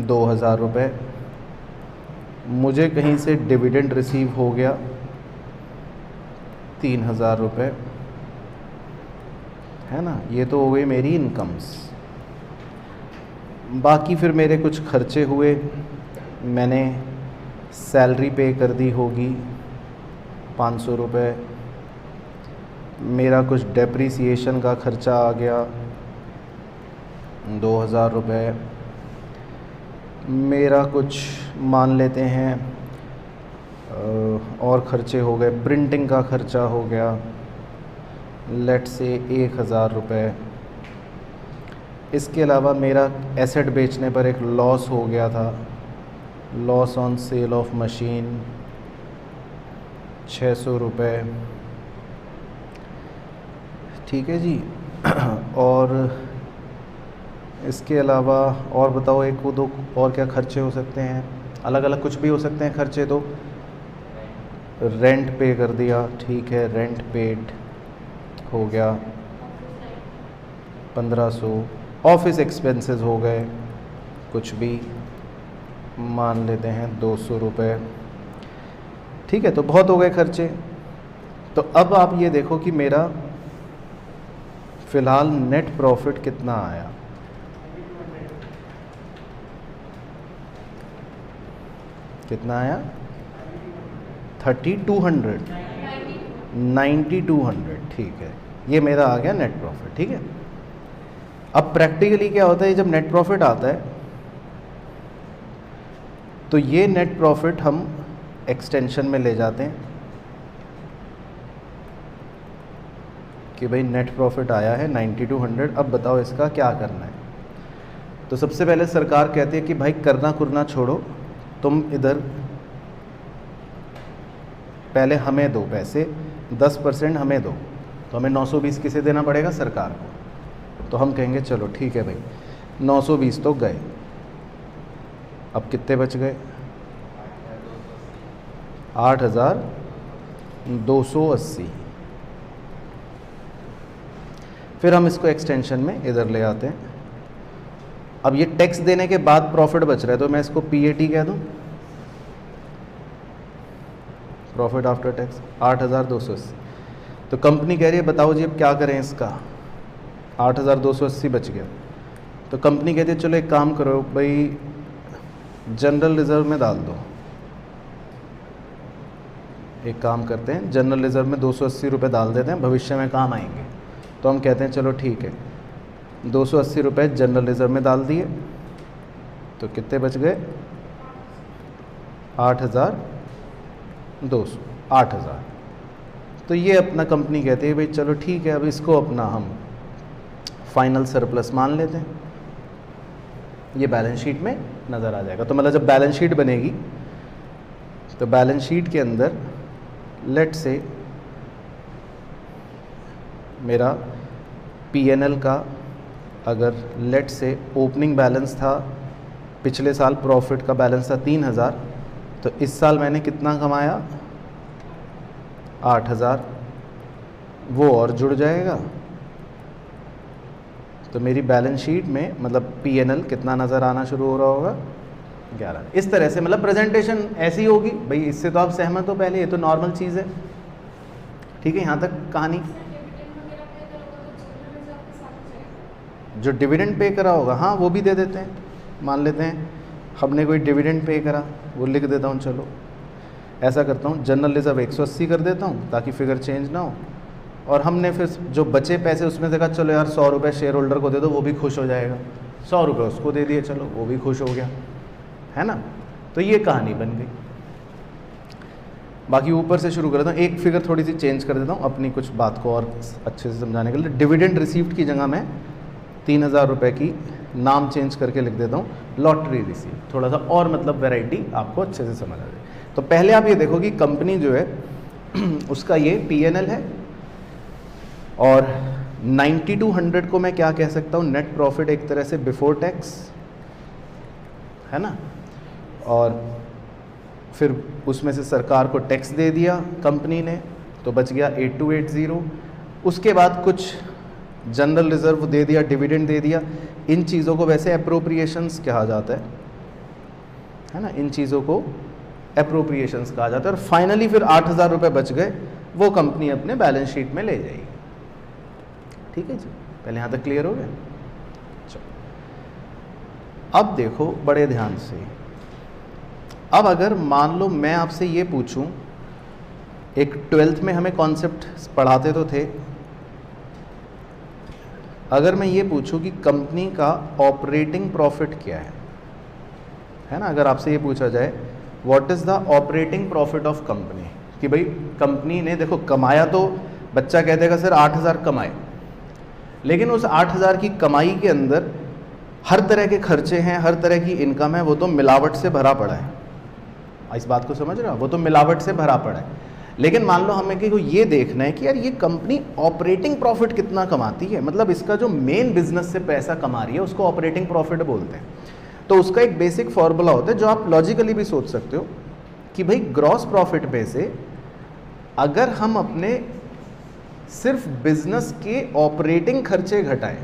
2,000 रुपये, मुझे कहीं से डिविडेंड रिसीव हो गया 3,000 रुपये, है ना। ये तो हो गई मेरी इनकम्स। बाकी फिर मेरे कुछ खर्चे हुए, मैंने सैलरी पे कर दी होगी 500 रुपये, मेरा कुछ डेप्रिसिएशन का खर्चा आ गया 2,000 रुपये, मेरा कुछ मान लेते हैं और खर्चे हो गए, प्रिंटिंग का खर्चा हो गया लेट से 1,000 रुपये। इसके अलावा मेरा एसेट बेचने पर एक लॉस हो गया था, loss on sale of machine 600 रुपये। ठीक है जी। और इसके अलावा और बताओ, एक को दो और क्या खर्चे हो सकते हैं, अलग अलग कुछ भी हो सकते हैं खर्चे। तो रेंट पे कर दिया, ठीक है, रेंट पेड हो गया 1500। ऑफिस एक्सपेंसेस हो गए कुछ भी, मान लेते हैं 200 रुपये। ठीक है, तो बहुत हो गए खर्चे। तो अब आप ये देखो कि मेरा फ़िलहाल नेट प्रॉफिट कितना आया। कितना आया? 3200, 9200। ठीक है, ये मेरा आ गया नेट प्रॉफिट। ठीक है, अब प्रैक्टिकली क्या होता है, जब नेट प्रॉफिट आता है तो ये नेट प्रॉफिट हम एक्सटेंशन में ले जाते हैं कि भाई नेट प्रॉफिट आया है 9200, अब बताओ इसका क्या करना है। तो सबसे पहले सरकार कहती है कि भाई करना कुरना छोड़ो, तुम इधर पहले हमें दो पैसे, 10% हमें दो। तो हमें 920 किसे देना पड़ेगा? सरकार को। तो हम कहेंगे चलो ठीक है भाई, 920 तो गए, अब कितने बच गए? 8,280। फिर हम इसको एक्सटेंशन में इधर ले आते हैं। अब ये टैक्स देने के बाद प्रॉफिट बच रहा है तो मैं इसको PAT कह दूं, प्रॉफिट आफ्टर टैक्स 8,280। तो कंपनी कह रही है बताओ जी अब क्या करें इसका, 8,280 बच गया। तो कंपनी कहती है चलो एक काम करो भाई, जनरल रिजर्व में डाल दो। एक काम करते हैं, जनरल रिजर्व में 280 रुपये डाल देते हैं, भविष्य में काम आएंगे। तो हम कहते हैं चलो ठीक है, 280 रुपये जनरल रिजर्व में डाल दिए, तो कितने बच गए? 8,200, 8,000। तो ये अपना कंपनी कहती है भाई चलो ठीक है, अब इसको अपना हम फाइनल सरप्लस मान लेते हैं, ये बैलेंस शीट में नज़र आ जाएगा। तो मतलब जब बैलेंस शीट बनेगी तो बैलेंस शीट के अंदर लेट से मेरा पीएनएल का अगर लेट से ओपनिंग बैलेंस था, पिछले साल प्रॉफिट का बैलेंस था 3000, तो इस साल मैंने कितना कमाया 8000, वो और जुड़ जाएगा तो मेरी बैलेंस शीट में मतलब पीएनएल कितना नज़र आना शुरू हो रहा होगा 11। इस तरह से मतलब प्रेजेंटेशन ऐसी होगी भाई। इससे तो आप सहमत हो पहले, ये तो नॉर्मल चीज़ है, ठीक है। यहाँ तक कहानी। जो डिविडेंड पे करा होगा, हाँ वो भी दे देते हैं। मान लेते हैं हमने कोई डिविडेंड पे करा, वो लिख देता हूँ। चलो ऐसा करता हूँ, जनरल रिजर्व 180 कर देता हूँ ताकि फिगर चेंज ना हो, और हमने फिर जो बचे पैसे उसमें से कहा चलो यार 100 रुपये शेयर होल्डर को दे दो, वो भी खुश हो जाएगा। 100 रुपये उसको दे दिए, चलो वो भी खुश हो गया, है ना। तो ये कहानी बन गई। बाकी ऊपर से शुरू कर देता हूँ, एक फिगर थोड़ी सी चेंज कर देता हूँ अपनी कुछ बात को और अच्छे से समझाने के लिए। डिविडेंड रिसीव्ड की जगह मैं 3000 रुपये की नाम चेंज करके लिख देता हूँ लॉटरी रिसीव, थोड़ा सा और मतलब वैरायटी आपको अच्छे से समझ आ जाए। तो पहले आप ये देखो कि कंपनी जो है उसका ये पीएनएल है, और 90 to 100 को मैं क्या कह सकता हूँ, नेट प्रॉफिट एक तरह से बिफोर टैक्स, है ना। और फिर उसमें से सरकार को टैक्स दे दिया कंपनी ने, तो बच गया 8280। उसके बाद कुछ जनरल रिजर्व दे दिया, डिविडेंड दे दिया। इन चीज़ों को वैसे एप्रोप्रिएशंस कहा जाता है ना, इन चीज़ों को एप्रोप्रिएशंस कहा जाता है। और फाइनली फिर 8000 रुपये बच गए, वो कंपनी अपने बैलेंस शीट में ले जाएगी। ठीक है जी, पहले यहाँ तक क्लियर हो गया। चलो अब देखो बड़े ध्यान से। अब अगर मान लो मैं आपसे ये पूछूं, एक 12th में हमें कॉन्सेप्ट पढ़ाते तो थे, अगर मैं ये पूछूं कि कंपनी का ऑपरेटिंग प्रॉफिट क्या है ना, अगर आपसे ये पूछा जाए what is the operating profit of company, कि भाई कंपनी ने देखो कमाया, तो बच्चा कह देगा सर 8000 कमाए, लेकिन उस 8000 की कमाई के अंदर हर तरह के खर्चे हैं, हर तरह की इनकम है, वो तो मिलावट से भरा पड़ा है। इस बात को समझ रहे हो, वो तो मिलावट से भरा पड़ा है। लेकिन मान लो हमें कि ये देखना है कि यार ये कंपनी ऑपरेटिंग प्रॉफिट कितना कमाती है, मतलब इसका जो मेन बिजनेस से पैसा कमा रही है उसको ऑपरेटिंग प्रॉफिट बोलते हैं। तो उसका एक बेसिक फॉर्मूला होता है जो आप लॉजिकली भी सोच सकते हो कि भाई ग्रॉस प्रॉफिट में से अगर हम अपने सिर्फ बिजनेस के ऑपरेटिंग खर्चे घटाएं,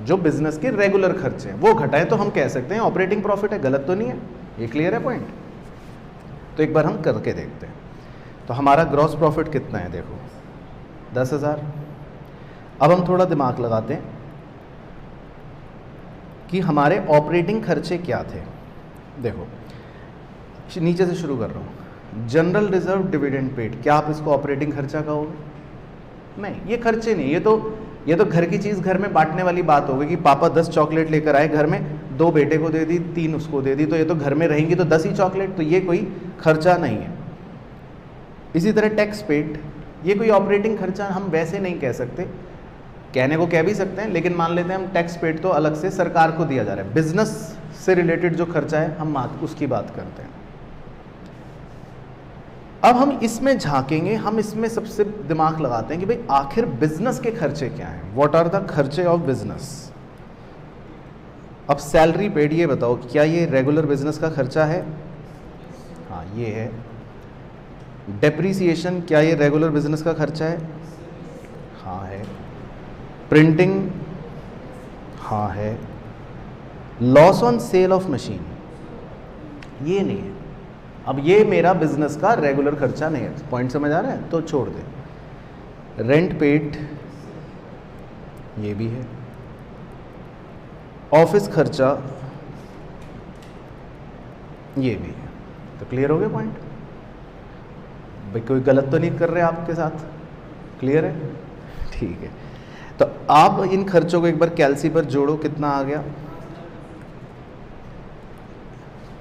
जो बिजनेस के रेगुलर खर्चे हैं वो घटाएं, तो हम कह सकते हैं ऑपरेटिंग प्रॉफिट है। गलत तो नहीं है, ये क्लियर है पॉइंट। तो एक बार हम करके देखते हैं। तो हमारा ग्रॉस प्रॉफिट कितना है, देखो 10,000। अब हम थोड़ा दिमाग लगाते हैं कि हमारे ऑपरेटिंग खर्चे क्या थे। देखो नीचे से शुरू कर रहा हूँ। जनरल रिजर्व डिविडेंड पेड, क्या आप इसको ऑपरेटिंग खर्चा कहोगे? नहीं, ये खर्चे नहीं, ये तो घर की चीज़ घर में बांटने वाली बात हो गई कि पापा 10 चॉकलेट लेकर आए घर में, 2 बेटे को दे दी, 3 उसको दे दी, तो ये तो घर में रहेंगी तो 10 ही चॉकलेट, तो ये कोई खर्चा नहीं है। इसी तरह टैक्स पेड, ये कोई ऑपरेटिंग खर्चा हम वैसे नहीं कह सकते, कहने को कह भी सकते हैं, लेकिन मान लेते हैं हम टैक्स पेड तो अलग से सरकार को दिया जा रहा है। बिजनेस से रिलेटेड जो खर्चा है हम उसकी बात करते हैं। अब हम इसमें झांकेंगे, हम इसमें सबसे दिमाग लगाते हैं कि भाई आखिर बिजनेस के खर्चे क्या हैं, व्हाट आर द खर्चे ऑफ बिजनेस। अब सैलरी पेड, ये बताओ क्या ये रेगुलर बिजनेस का खर्चा है? हाँ ये है। डेप्रीसिएशन, क्या ये रेगुलर बिजनेस का खर्चा है? हाँ है। प्रिंटिंग, हाँ है। Loss on sale of machine, ये नहीं है। अब ये मेरा बिजनेस का रेगुलर खर्चा नहीं है, पॉइंट समझ आ रहा है, तो छोड़ दे। रेंट पेड, ये भी है। ऑफिस खर्चा, ये भी है। तो क्लियर हो गया पॉइंट? भाई कोई गलत तो नहीं कर रहे आपके साथ? क्लियर है? ठीक है। तो आप इन खर्चों को एक बार कैलसी पर जोड़ो, कितना आ गया?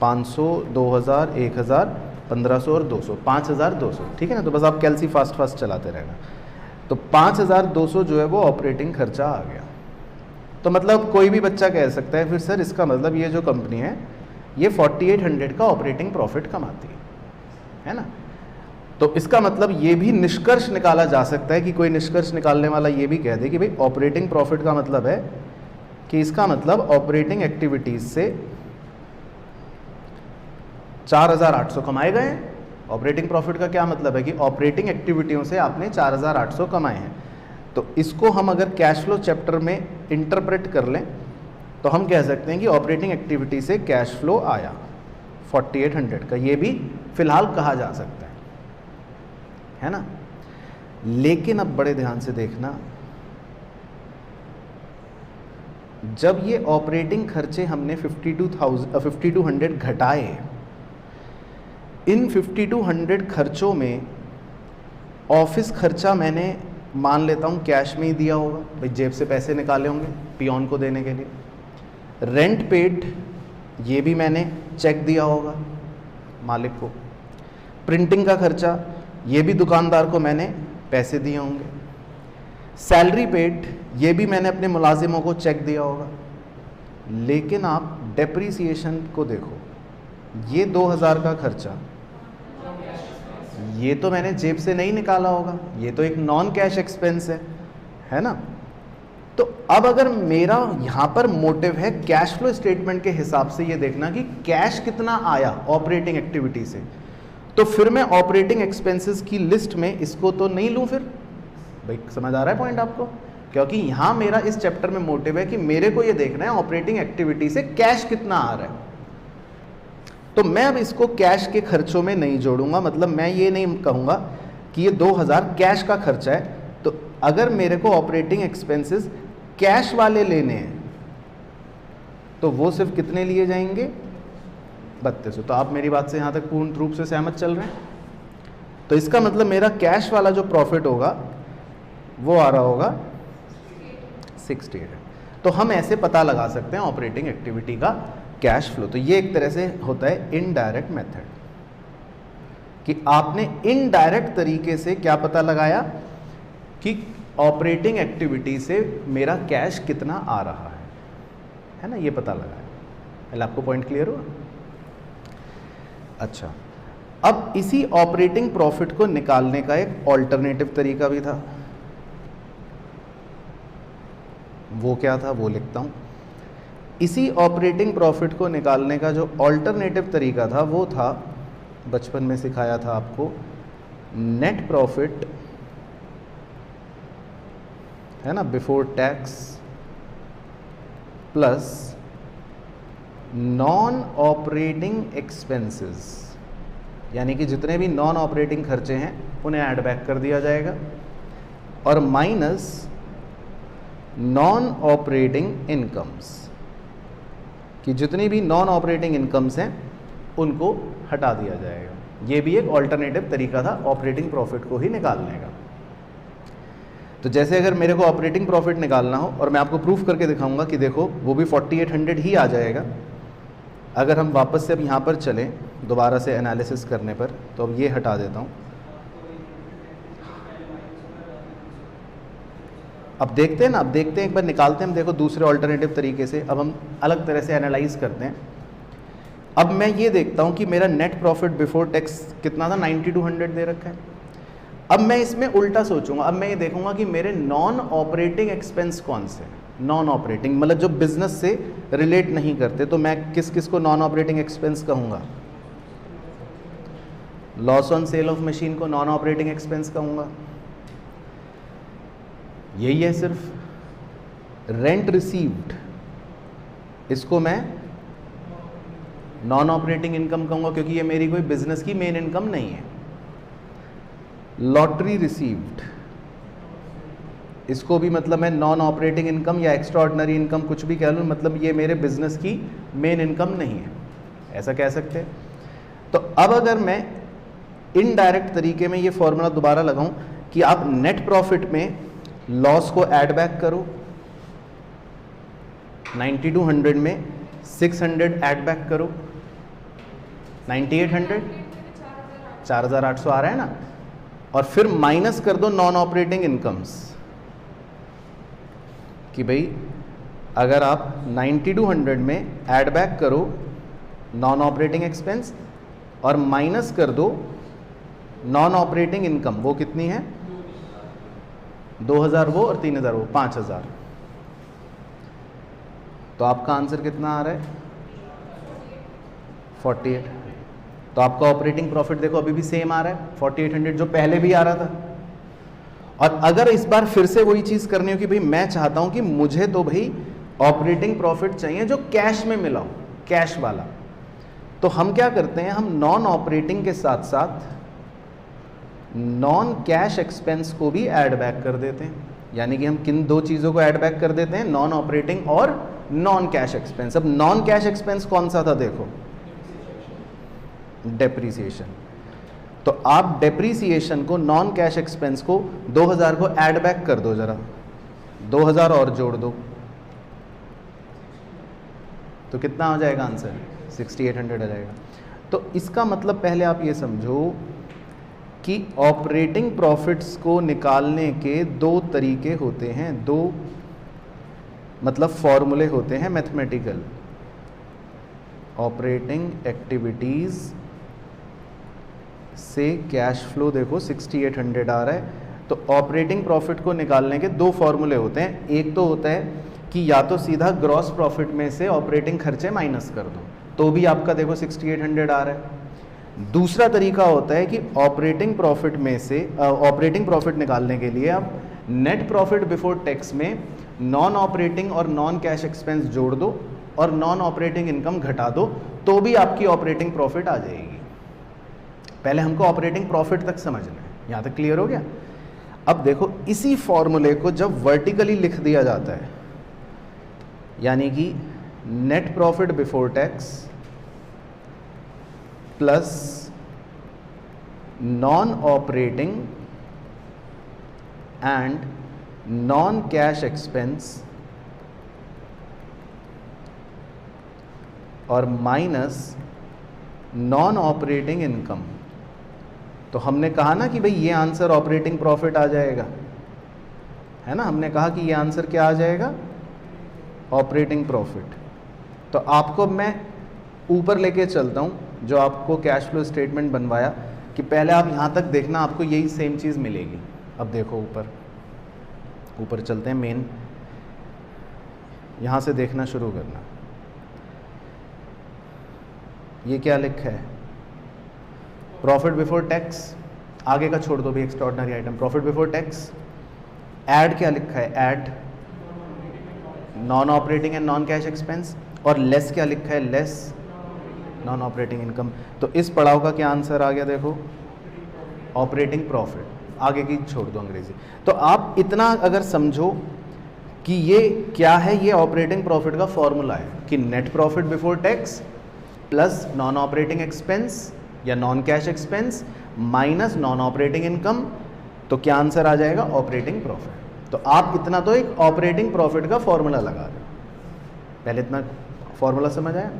500, 2000, 1000, 1500 और 200, 5200। ठीक है ना। तो बस आप कैलसी फास्ट चलाते रहना। तो 5200 जो है वो ऑपरेटिंग खर्चा आ गया। तो मतलब कोई भी बच्चा कह सकता है फिर सर इसका मतलब ये जो कंपनी है ये 4800 का ऑपरेटिंग प्रॉफिट कमाती है ना। तो इसका मतलब ये भी निष्कर्ष निकाला जा सकता है कि कोई निष्कर्ष निकालने वाला ये भी कह दे कि भाई ऑपरेटिंग प्रॉफिट का मतलब है कि इसका मतलब ऑपरेटिंग एक्टिविटीज से 4,800 कमाए गए हैं। ऑपरेटिंग प्रॉफिट का क्या मतलब है कि ऑपरेटिंग एक्टिविटियों से आपने 4,800 कमाए हैं। तो इसको हम अगर कैश फ्लो चैप्टर में इंटरप्रेट कर लें तो हम कह सकते हैं कि ऑपरेटिंग एक्टिविटी से कैश फ्लो आया 4,800 का, ये भी फिलहाल कहा जा सकता है ना। लेकिन अब बड़े ध्यान से देखना, जब ये ऑपरेटिंग खर्चे हमने 5200 घटाए, इन 5200 खर्चों में ऑफिस खर्चा मैंने मान लेता हूँ कैश में ही दिया होगा, भाई जेब से पैसे निकाले होंगे पियोन को देने के लिए। रेंट पेड ये भी मैंने चेक दिया होगा मालिक को। प्रिंटिंग का खर्चा ये भी दुकानदार को मैंने पैसे दिए होंगे। सैलरी पेड ये भी मैंने अपने मुलाजिमों को चेक दिया होगा। लेकिन आप डेप्रीसिएशन को देखो, ये 2000 का खर्चा ये तो मैंने जेब से नहीं निकाला होगा, ये तो एक नॉन कैश एक्सपेंस है ना। तो अब अगर मेरा यहाँ पर मोटिव है कैश फ्लो स्टेटमेंट के हिसाब से ये देखना कि कैश कितना आया ऑपरेटिंग एक्टिविटी से, तो फिर मैं ऑपरेटिंग एक्सपेंसेस की लिस्ट में इसको तो नहीं लूँ। फिर भाई समझ आ रहा है पॉइंट आपको? क्योंकि यहाँ मेरा इस चैप्टर में मोटिव है कि मेरे को ये देखना है ऑपरेटिंग एक्टिविटी से कैश कितना आ रहा है। तो मैं अब इसको कैश के खर्चों में नहीं जोड़ूंगा, मतलब मैं ये नहीं कहूँगा कि ये 2000 कैश का खर्चा है। तो अगर मेरे को ऑपरेटिंग एक्सपेंसेस कैश वाले लेने हैं तो वो सिर्फ कितने लिए जाएंगे? 3200। तो आप मेरी बात से यहाँ तक पूर्ण रूप से सहमत चल रहे हैं? तो इसका मतलब मेरा कैश वाला जो प्रॉफिट होगा वो आ रहा होगा 68। तो हम ऐसे पता लगा सकते हैं ऑपरेटिंग एक्टिविटी का कैश फ्लो। तो ये एक तरह से होता है इनडायरेक्ट मेथड, कि आपने इनडायरेक्ट तरीके से क्या पता लगाया कि ऑपरेटिंग एक्टिविटी से मेरा कैश कितना आ रहा है ना, ये पता लगाया। पहले आपको पॉइंट क्लियर हुआ? अच्छा, अब इसी ऑपरेटिंग प्रॉफिट को निकालने का एक ऑल्टरनेटिव तरीका भी था। वो क्या था वो लिखता हूं। इसी ऑपरेटिंग प्रॉफिट को निकालने का जो ऑल्टरनेटिव तरीका था वो था, बचपन में सिखाया था आपको, नेट प्रॉफिट है ना, before tax plus non operating expenses, यानी कि जितने भी नॉन ऑपरेटिंग खर्चे हैं उन्हें ऐड बैक कर दिया जाएगा, और माइनस नॉन ऑपरेटिंग इनकम्स, कि जितनी भी नॉन ऑपरेटिंग इनकम्स हैं उनको हटा दिया जाएगा। ये भी एक ऑल्टरनेटिव तरीका था ऑपरेटिंग प्रॉफिट को ही निकालने का। तो जैसे अगर मेरे को ऑपरेटिंग प्रॉफिट निकालना हो और मैं आपको प्रूफ करके दिखाऊंगा कि देखो वो भी 4800 ही आ जाएगा। अगर हम वापस से अब यहाँ पर चलें दोबारा से एनालिसिस करने पर, तो अब ये हटा देता हूँ। अब देखते हैं ना, अब देखते हैं, एक बार निकालते हैं हम, देखो दूसरे ऑल्टरनेटिव तरीके से। अब हम अलग तरह से एनालाइज करते हैं। अब मैं ये देखता हूँ कि मेरा नेट प्रॉफिट बिफोर टैक्स कितना था, 9200 दे रखा है। अब मैं इसमें उल्टा सोचूंगा, अब मैं ये देखूंगा कि मेरे नॉन ऑपरेटिंग एक्सपेंस कौन से, नॉन ऑपरेटिंग मतलब जो बिजनेस से रिलेट नहीं करते। तो मैं किस किस को नॉन ऑपरेटिंग एक्सपेंस कहूँगा? Loss on sale of machine को नॉन ऑपरेटिंग एक्सपेंस कहूँगा। यही है सिर्फ। रेंट रिसीव्ड, इसको मैं नॉन ऑपरेटिंग इनकम कहूँगा क्योंकि ये मेरी कोई बिजनेस की मेन इनकम नहीं है। लॉटरी रिसीव्ड, इसको भी मतलब मैं नॉन ऑपरेटिंग इनकम या एक्स्ट्रा ऑर्डिनरी इनकम कुछ भी कह लूँ, मतलब ये मेरे बिजनेस की मेन इनकम नहीं है, ऐसा कह सकते हैं। तो अब अगर मैं इनडायरेक्ट तरीके में ये फॉर्मूला दोबारा लगाऊं कि आप नेट प्रॉफिट में लॉस को ऐड बैक करो, 9200 में 600 ऐड बैक करो, 9800 4800 आ रहा है ना, और फिर माइनस कर दो नॉन ऑपरेटिंग इनकम्स, कि भाई अगर आप 9200 में ऐड बैक करो नॉन ऑपरेटिंग एक्सपेंस और माइनस कर दो नॉन ऑपरेटिंग इनकम वो कितनी है? 2000 वो और 3000 वो, 5000। तो आपका आंसर कितना आ रहा है? 48। तो आपका ऑपरेटिंग प्रॉफिट देखो अभी भी सेम आ रहा है 4800 जो पहले भी आ रहा था। और अगर इस बार फिर से वही चीज करनी हो कि भाई मैं चाहता हूं कि मुझे तो भाई ऑपरेटिंग प्रॉफिट चाहिए जो कैश में मिला हो, कैश वाला, तो हम क्या करते हैं, हम नॉन ऑपरेटिंग के साथ साथ नॉन कैश एक्सपेंस को भी ऐड बैक कर देते हैं। यानी कि हम किन दो चीज़ों को ऐड बैक कर देते हैं? नॉन ऑपरेटिंग और नॉन कैश एक्सपेंस। अब नॉन कैश एक्सपेंस कौन सा था? देखो, डेप्रीसिएशन। तो आप डेप्रीसिएशन को, नॉन कैश एक्सपेंस को 2000 को ऐड बैक कर दो, जरा 2000 और जोड़ दो, तो कितना हो जाएगा आंसर? 6800 आ जाएगा। तो इसका मतलब पहले आप ये समझो कि ऑपरेटिंग प्रॉफिट्स को निकालने के दो तरीके होते हैं, दो मतलब फॉर्मूले होते हैं मैथमेटिकल। ऑपरेटिंग एक्टिविटीज़ से कैश फ्लो देखो 6800 आ रहा है, तो ऑपरेटिंग प्रॉफिट को निकालने के दो फॉर्मूले होते हैं। एक तो होता है कि या तो सीधा ग्रॉस प्रॉफिट में से ऑपरेटिंग खर्चे माइनस कर दो, तो भी आपका देखो 6800 आ रहा है। दूसरा तरीका होता है कि ऑपरेटिंग प्रॉफिट में से ऑपरेटिंग प्रॉफिट निकालने के लिए आप नेट प्रॉफिट बिफोर टैक्स में नॉन ऑपरेटिंग और नॉन कैश एक्सपेंस जोड़ दो और नॉन ऑपरेटिंग इनकम घटा दो, तो भी आपकी ऑपरेटिंग प्रॉफिट आ जाएगी। पहले हमको ऑपरेटिंग प्रॉफिट तक समझना है, यहाँ तक क्लियर हो गया? अब देखो इसी फॉर्मूले को जब वर्टिकली लिख दिया जाता है, यानी कि net profit before tax plus non operating and non cash expense और माइनस नॉन ऑपरेटिंग इनकम, तो हमने कहा ना कि भाई ये आंसर ऑपरेटिंग प्रॉफिट आ जाएगा, है ना? हमने कहा कि ये आंसर क्या आ जाएगा? Operating profit. तो आपको मैं ऊपर लेके चलता हूँ, जो आपको कैश फ्लो स्टेटमेंट बनवाया, कि पहले आप यहाँ तक देखना, आपको यही सेम चीज़ मिलेगी। अब देखो ऊपर चलते हैं, मेन यहाँ से देखना शुरू करना। ये क्या लिखा है? प्रॉफिट बिफोर टैक्स, आगे का छोड़ दो भी, extraordinary item. Profit before tax, add क्या लिखा है? Add non operating and non cash expense, और लेस क्या लिखा है? Less non operating income. तो इस पड़ाव का क्या आंसर आ गया? देखो, ऑपरेटिंग प्रॉफिट। आगे की छोड़ दो अंग्रेजी। तो आप इतना अगर समझो कि ये क्या है, ये ऑपरेटिंग प्रॉफिट का फॉर्मूला है कि net profit before tax plus non operating expense या non cash expense minus non operating income, तो क्या आंसर आ जाएगा? Operating profit. तो आप इतना तो एक ऑपरेटिंग प्रॉफिट का फॉर्मूला लगा रहे हो, पहले इतना फॉर्मूला समझ आया?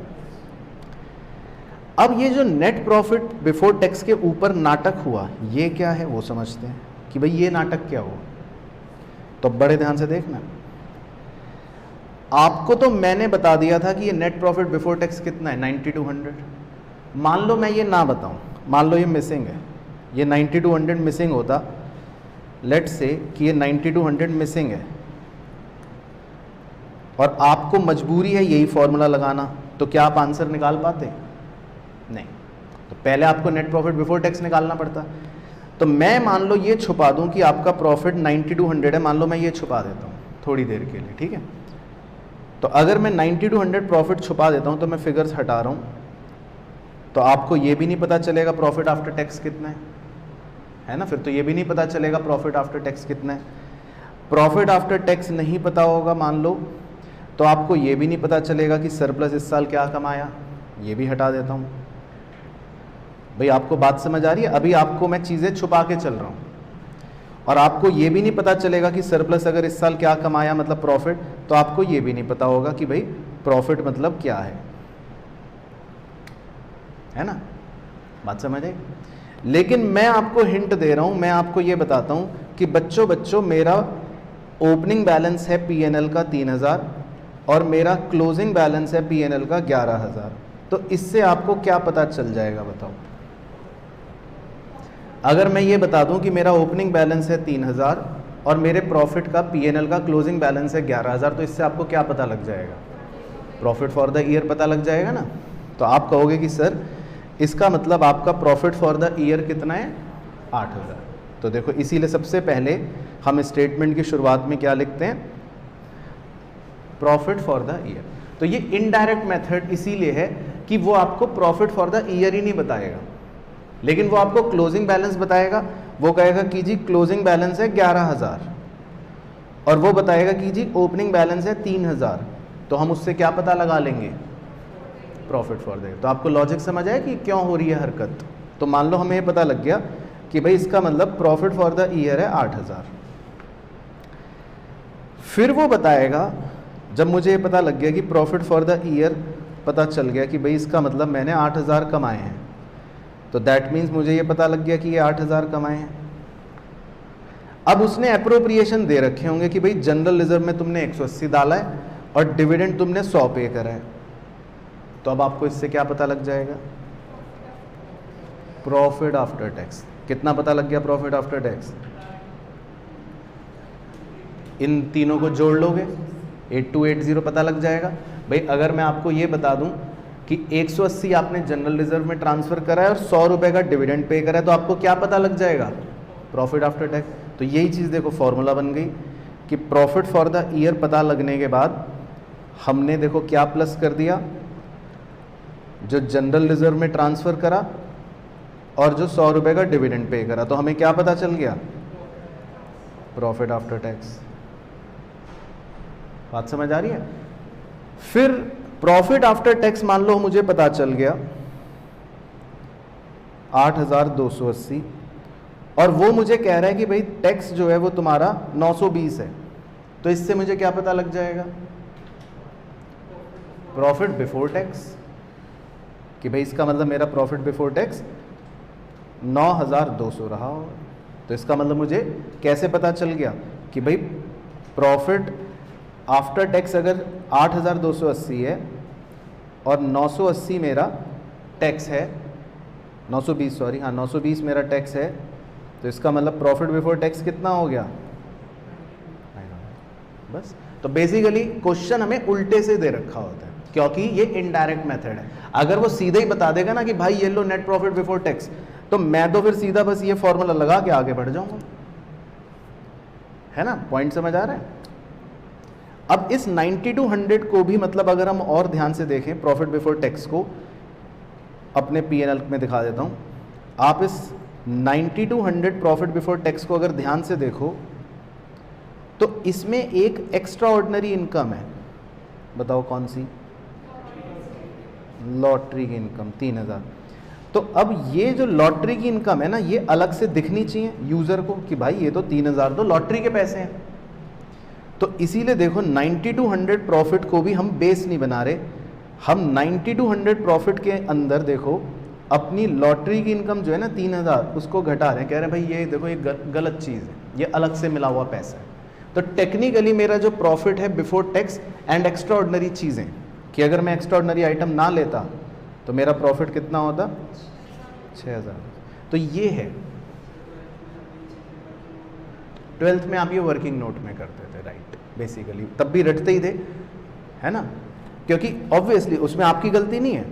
अब ये जो नेट प्रॉफिट बिफोर टैक्स के ऊपर नाटक हुआ, ये क्या है वो समझते हैं कि भाई ये नाटक क्या हुआ। तो बड़े ध्यान से देखना, आपको तो मैंने बता दिया था कि ये नेट प्रॉफिट बिफोर टैक्स कितना है? 9200। मान लो मैं ये ना बताऊं, मान लो ये मिसिंग है, ये 9200 मिसिंग होता, लेट से कि ये 9200 मिसिंग है और आपको मजबूरी है यही फॉर्मूला लगाना, तो क्या आप आंसर निकाल पाते? नहीं। तो पहले आपको नेट प्रॉफिट बिफोर टैक्स निकालना पड़ता। तो मैं मान लो ये छुपा दूं कि आपका प्रॉफिट 9200 है, मान लो मैं ये छुपा देता हूँ थोड़ी देर के लिए, ठीक है? तो अगर मैं 9200 प्रॉफिट छुपा देता हूँ, तो मैं फिगर्स हटा रहा हूँ, तो आपको ये भी नहीं पता चलेगा प्रॉफिट आफ्टर टैक्स कितना है ना? फिर तो ये भी नहीं पता चलेगा प्रॉफिट आफ्टर टैक्स कितना है। प्रॉफिट आफ्टर टैक्स नहीं पता होगा मान लो, तो आपको ये भी नहीं पता चलेगा कि सरप्लस इस साल क्या कमाया, ये भी हटा देता हूँ। भाई आपको बात समझ आ रही है? अभी आपको मैं चीज़ें छुपा के चल रहा हूँ और आपको ये भी नहीं पता चलेगा कि सरप्लस अगर इस साल क्या कमाया मतलब प्रॉफिट, तो आपको ये भी नहीं पता होगा कि भाई प्रॉफिट मतलब क्या है ना? बात समझ आई? लेकिन मैं आपको हिंट दे रहा हूँ, मैं आपको ये बताता हूँ कि बच्चों मेरा ओपनिंग बैलेंस है P&L का 3000 और मेरा क्लोजिंग बैलेंस है P&L का 11000। तो इससे आपको क्या पता चल जाएगा बताओ? अगर मैं ये बता दूं कि मेरा ओपनिंग बैलेंस है 3000 और मेरे प्रॉफिट का P&L का क्लोजिंग बैलेंस है 11000, तो इससे आपको क्या पता लग जाएगा? प्रॉफिट फॉर द ईयर पता लग जाएगा ना। तो आप कहोगे कि सर इसका मतलब आपका प्रॉफिट फॉर द ईयर कितना है? 8000। तो देखो इसीलिए सबसे पहले हम स्टेटमेंट की शुरुआत में क्या लिखते हैं? Profit for the year. तो ये इनडायरेक्ट मेथड इसीलिए है कि वो आपको प्रॉफिट फॉर द ईयर ही नहीं बताएगा, लेकिन वो आपको क्लोजिंग बैलेंस बताएगा। वो कहेगा कि जी क्लोजिंग बैलेंस है 11000 और वो बताएगा कि जी ओपनिंग बैलेंस है 3000, तो हम उससे क्या पता लगा लेंगे? Profit for the year. तो आपको लॉजिक समझ आया कि क्यों हो रही है हरकत? तो मान लो हमें ये पता लग गया कि भाई इसका मतलब प्रॉफिट फॉर द ईयर है 8000। फिर वो बताएगा, जब मुझे ये पता लग गया कि प्रॉफिट फॉर द ईयर पता चल गया कि भाई इसका मतलब मैंने 8000 कमाए हैं, तो दैट मीन्स मुझे ये पता लग गया कि ये 8000 कमाए हैं। अब उसने एप्रोप्रिएशन दे रखे होंगे कि भाई जनरल रिजर्व में तुमने 180 डाला है और डिविडेंड तुमने 100 पे करा है, तो अब आपको इससे क्या पता लग जाएगा? Profit after tax. कितना पता लग गया प्रॉफिट आफ्टर टैक्स? इन तीनों को जोड़ लोगे 8280 पता लग जाएगा। भाई अगर मैं आपको ये बता दूं कि 180 आपने जनरल रिजर्व में ट्रांसफर करा है और 100 रुपए का डिविडेंड पे करा है, तो आपको क्या पता लग जाएगा? Profit after tax. तो यही चीज़ देखो फॉर्मूला बन गई कि प्रॉफिट फॉर द ईयर पता लगने के बाद हमने देखो क्या प्लस कर दिया, जो जनरल रिजर्व में ट्रांसफर करा और जो 100 रुपए का डिविडेंड पे करा, तो हमें क्या पता चल गया? Profit after tax. बात समझ आ रही है? फिर प्रॉफिट आफ्टर टैक्स मान लो मुझे पता चल गया 8280 और वो मुझे कह रहा है कि भाई टैक्स जो है वो तुम्हारा 920 है, तो इससे मुझे क्या पता लग जाएगा? प्रॉफिट बिफोर टैक्स, कि भाई इसका मतलब मेरा प्रॉफिट बिफोर टैक्स 9200 रहा होगा। तो इसका मतलब मुझे कैसे पता चल गया कि भाई प्रॉफिट आफ्टर टैक्स अगर 8280 है और 980 मेरा टैक्स है, 920 सॉरी, हाँ 920 मेरा टैक्स है, तो इसका मतलब प्रॉफिट बिफोर टैक्स कितना हो गया? बस। तो बेसिकली क्वेश्चन हमें उल्टे से दे रखा होता है क्योंकि ये इनडायरेक्ट मेथड है। अगर वो सीधे ही बता देगा ना कि भाई ये लो नेट प्रॉफिट बिफोर टैक्स, तो मैं तो फिर सीधा बस ये फॉर्मूला लगा के आगे बढ़ जाऊंगा, है ना? पॉइंट समझ आ रहा है? अब इस 90 to 100 को भी मतलब अगर हम और ध्यान से देखें प्रॉफिट बिफोर टैक्स को, अपने P&L में दिखा देता हूं। आप इस 90 to 100 प्रॉफिट बिफोर टैक्स को अगर ध्यान से देखो तो इसमें एक एक्स्ट्रा ऑर्डिनरी इनकम है, बताओ कौन सी? लॉटरी की इनकम 3000। तो अब ये जो लॉटरी की इनकम है ना, ये अलग से दिखनी चाहिए यूजर को कि भाई ये तो 3000 तो लॉटरी के पैसे हैं। तो इसीलिए देखो 90 to 100 प्रॉफिट को भी हम बेस नहीं बना रहे, हम 90 to 100 प्रॉफिट के अंदर देखो अपनी लॉटरी की इनकम जो है ना 3000, उसको घटा रहे हैं, कह रहे हैं भाई ये देखो ये गलत चीज़ है, ये अलग से मिला हुआ पैसा है। तो टेक्निकली मेरा जो प्रॉफिट है before tax and extra ordinary चीज़ें, कि अगर मैं एक्स्ट्रा ऑर्डिनरी आइटम ना लेता तो मेरा प्रॉफिट कितना होता? 6000। तो ये है 12th में आप ये वर्किंग नोट में करते थे, राइट? बेसिकली तब भी रटते ही थे, है ना? क्योंकि ऑब्वियसली उसमें आपकी गलती नहीं है,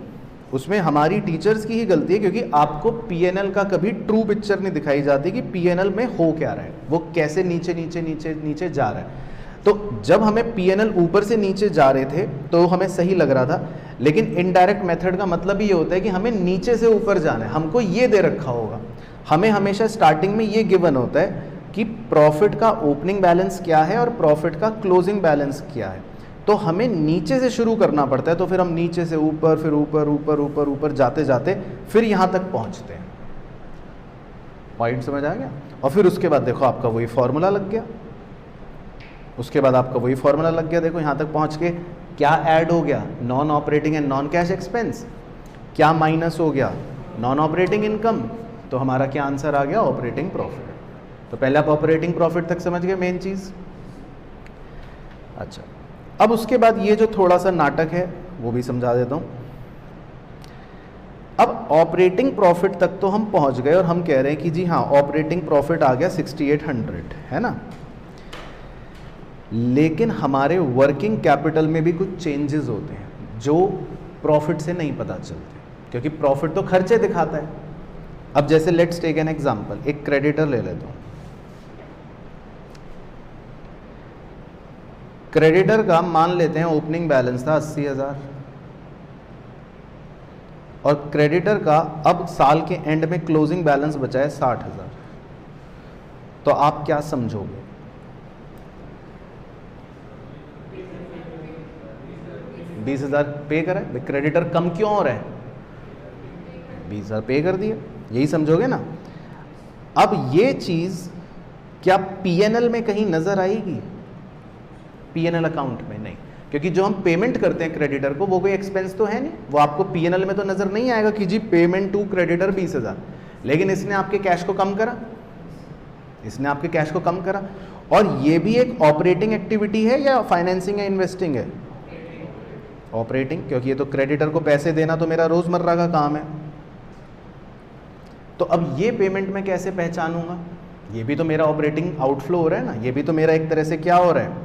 उसमें हमारी टीचर्स की ही गलती है, क्योंकि आपको P&L का कभी ट्रू पिक्चर नहीं दिखाई जाती कि P&L में हो क्या रहा है, वो कैसे नीचे नीचे नीचे नीचे जा रहा है। तो जब हमें P&L ऊपर से नीचे जा रहे थे तो हमें सही लग रहा था, लेकिन इनडायरेक्ट मेथड का मतलब ये होता है कि हमें नीचे से ऊपर जाना है। हमको ये दे रखा होगा, हमें हमेशा स्टार्टिंग में ये गिवन होता है कि प्रॉफिट का ओपनिंग बैलेंस क्या है और प्रॉफिट का क्लोजिंग बैलेंस क्या है। तो हमें नीचे से शुरू करना पड़ता है, तो फिर हम नीचे से ऊपर, फिर ऊपर ऊपर ऊपर ऊपर जाते जाते फिर यहाँ तक पहुँचते हैं। पॉइंट समझ आ गया? और फिर उसके बाद देखो आपका वही फॉर्मूला लग गया, उसके बाद आपका वही फॉर्मूला लग गया। देखो यहाँ तक पहुँच के क्या ऐड हो गया? Non operating and non cash expense. क्या माइनस हो गया? Non operating income. तो हमारा क्या आंसर आ गया? Operating profit. तो पहले आप ऑपरेटिंग प्रॉफिट तक समझ गए मेन चीज़। अच्छा, अब उसके बाद ये जो थोड़ा सा नाटक है वो भी समझा देता हूँ। अब ऑपरेटिंग प्रॉफिट तक तो हम पहुंच गए और हम कह रहे हैं कि जी हाँ ऑपरेटिंग प्रॉफिट आ गया 6800, है ना। लेकिन हमारे वर्किंग कैपिटल में भी कुछ चेंजेस होते हैं जो प्रॉफिट से नहीं पता चलते, क्योंकि प्रॉफिट तो खर्चे दिखाता है। अब जैसे लेट्स टेक एन एग्जांपल, एक क्रेडिटर ले लेता हूं। क्रेडिटर का मान लेते हैं ओपनिंग बैलेंस था 80,000 और क्रेडिटर का अब साल के एंड में क्लोजिंग बैलेंस बचा है 60,000। तो आप क्या समझोगे? $20,000 पे करा है, क्रेडिटर कम क्यों हो रहा है? 20,000 पे कर दिया, यही समझोगे ना। अब ये चीज क्या पीएनएल में कहीं नजर आएगी? पीएनएल अकाउंट में नहीं, क्योंकि जो हम पेमेंट करते हैं क्रेडिटर को वो कोई एक्सपेंस तो है नहीं, वो आपको पीएनएल में तो नजर नहीं आएगा कि जी पेमेंट टू क्रेडिटर 20,000। लेकिन इसने आपके कैश को कम करा, इसने आपके कैश को कम करा। और ये भी एक ऑपरेटिंग एक्टिविटी है या फाइनेंसिंग है, इन्वेस्टिंग है? ऑपरेटिंग, क्योंकि ये तो क्रेडिटर को पैसे देना तो मेरा रोजमर्रा का काम है। तो अब ये पेमेंट मैं कैसे पहचानूंगा? ये भी तो मेरा ऑपरेटिंग आउटफ्लो हो रहा है ना, ये भी तो मेरा एक तरह से क्या हो रहा है?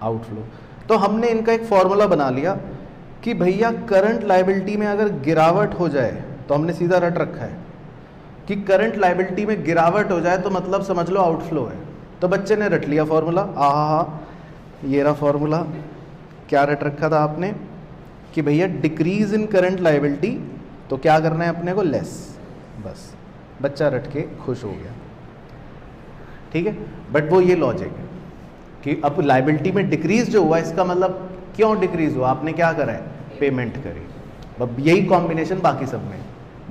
आउटफ्लो। तो हमने इनका एक फॉर्मूला बना लिया कि भैया करंट लायबिलिटी में अगर गिरावट हो जाए, तो हमने सीधा रट रखा है कि करंट लायबिलिटी में गिरावट हो जाए तो मतलब समझ लो आउटफ्लो है। तो बच्चे ने रट लिया फॉर्मूला, ये रहा फॉर्मूला। क्या रट रखा था आपने कि भैया डिक्रीज इन करंट लायबिलिटी, तो क्या करना है अपने को? लेस। बस बच्चा रट के खुश हो गया, ठीक है। बट वो ये लॉजिक है कि अब लायबिलिटी में डिक्रीज जो हुआ, इसका मतलब क्यों डिक्रीज हुआ? आपने क्या करा है? पेमेंट करी। अब यही कॉम्बिनेशन बाकी सब में,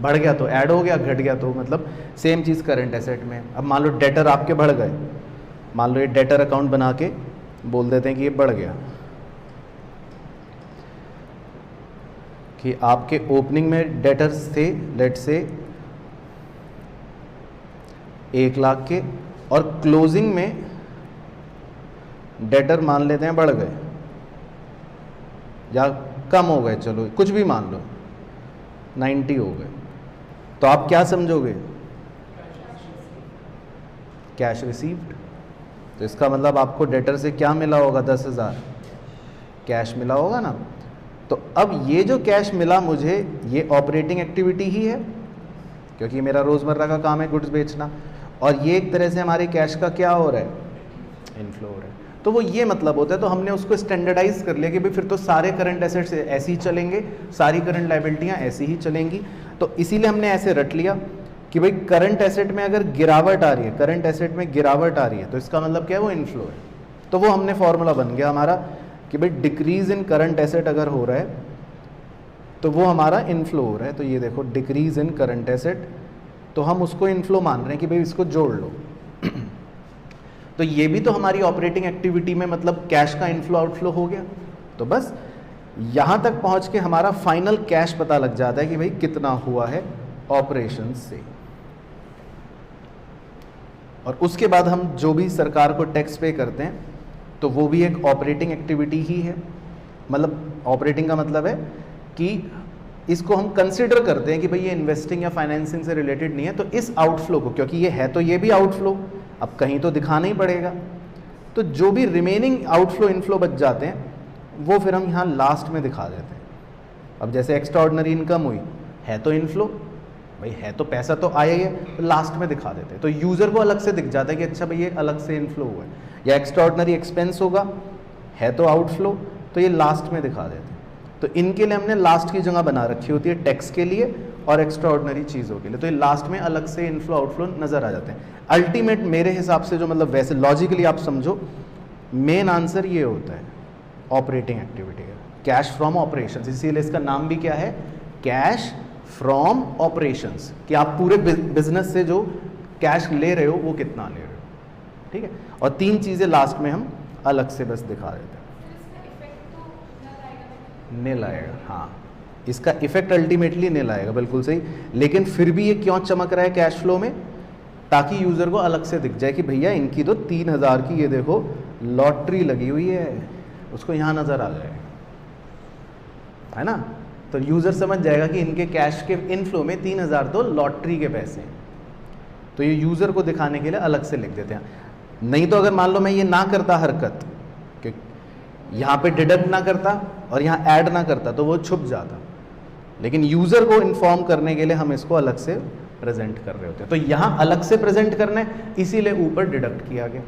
बढ़ गया तो ऐड हो गया, घट गया तो मतलब सेम चीज़ करंट एसेट में। अब मान लो डेटर आपके बढ़ गए, मान लो ये डेटर अकाउंट बना के बोल देते हैं कि ये बढ़ गया, कि आपके ओपनिंग में डेटर्स थे लेट से 1 लाख के और क्लोजिंग में डेटर मान लेते हैं बढ़ गए या कम हो गए, चलो कुछ भी मान लो 90 हो गए, तो आप क्या समझोगे? Cash received. तो इसका मतलब आपको डेटर से क्या मिला होगा? 10,000 कैश मिला होगा ना। तो अब ये जो कैश मिला मुझे, ये ऑपरेटिंग एक्टिविटी ही है, क्योंकि मेरा रोजमर्रा का काम है गुड्स बेचना, और ये एक तरह से हमारे कैश का क्या हो रहा है? इनफ्लो हो रहा है। तो वो ये मतलब होता है। तो हमने उसको स्टैंडर्डाइज कर लिया कि भाई फिर तो सारे करंट एसेट्स ऐसे ही चलेंगे, सारी करंट लायबिलिटियाँ ऐसी ही चलेंगी। तो इसीलिए हमने ऐसे रट लिया कि भाई करंट एसेट में अगर गिरावट आ रही है, करंट एसेट में गिरावट आ रही है, तो इसका मतलब क्या है? वो इनफ्लो है। तो वो हमने फॉर्मूला बन गया हमारा कि भाई डिक्रीज इन करंट एसेट अगर हो रहा है तो वो हमारा इनफ्लो हो रहा है। तो ये देखो डिक्रीज इन करंट एसेट, तो हम उसको इनफ्लो मान रहे हैं कि भाई इसको जोड़ लो। तो ये भी तो हमारी ऑपरेटिंग एक्टिविटी में मतलब कैश का इनफ्लो आउटफ्लो हो गया। तो बस यहां तक पहुंच के हमारा फाइनल कैश पता लग जाता है कि भाई कितना हुआ है ऑपरेशन से। और उसके बाद हम जो भी सरकार को टैक्स पे करते हैं तो वो भी एक ऑपरेटिंग एक्टिविटी ही है। मतलब ऑपरेटिंग का मतलब है कि इसको हम कंसिडर करते हैं कि भाई ये इन्वेस्टिंग या फाइनेंसिंग से रिलेटेड नहीं है, तो इस आउटफ्लो को, क्योंकि ये है तो ये भी आउटफ्लो, अब कहीं तो दिखाना ही पड़ेगा, तो जो भी रिमेनिंग आउटफ्लो इनफ्लो बच जाते हैं वो फिर हम यहाँ लास्ट में दिखा देते हैं। अब जैसे एक्स्ट्राऑर्डिनरी इनकम हुई, है तो इनफ्लो, भाई है तो पैसा तो आया ही है, तो लास्ट में दिखा देते हैं। तो यूज़र को अलग से दिख जाता है कि अच्छा भाई ये अलग से इनफ्लो हुआ है। या एक्स्ट्राऑर्डिनरी एक्सपेंस होगा, है तो आउटफ्लो, तो ये लास्ट में दिखा देते हैं। तो इनके लिए हमने लास्ट की जगह बना रखी होती है टैक्स के लिए और एक्स्ट्राऑर्डिनरी चीज़ों के लिए, तो ये लास्ट में अलग से इनफ्लो आउटफ्लो नज़र आ जाते हैं। अल्टीमेट मेरे हिसाब से जो मतलब वैसे लॉजिकली आप समझो, मेन आंसर ये होता है ऑपरेटिंग एक्टिविटी का, कैश फ्रॉम ऑपरेशंस। इसीलिए इसका नाम भी क्या है? कैश फ्रॉम ऑपरेशंस, कि आप पूरे बिजनेस से जो कैश ले रहे हो वो कितना ले रहे हो, ठीक है। और 3 चीज़ें लास्ट में हम अलग से बस दिखा देते हैं। नील आएगा, हाँ, इसका इफेक्ट अल्टीमेटली नील आएगा, बिल्कुल सही। लेकिन फिर भी ये क्यों चमक रहा है कैश फ्लो में? ताकि यूज़र को अलग से दिख जाए कि भैया इनकी तो 3,000 की ये देखो लॉटरी लगी हुई है, उसको यहाँ नज़र आ जाए, है ना। तो यूज़र समझ जाएगा कि इनके कैश के इनफ्लो में 3,000 तो लॉटरी के पैसे हैं, तो ये यूज़र को दिखाने के लिए अलग से लिख देते हैं। नहीं तो अगर मान लो मैं ये ना करता हरकत कि यहाँ पे डिडक्ट ना करता और यहाँ ऐड ना करता तो वो छुप जाता, लेकिन यूज़र को इन्फॉर्म करने के लिए हम इसको अलग से प्रेजेंट कर रहे होते हैं। तो यहाँ अलग से प्रेजेंट करना है, इसीलिए ऊपर डिडक्ट किया गया,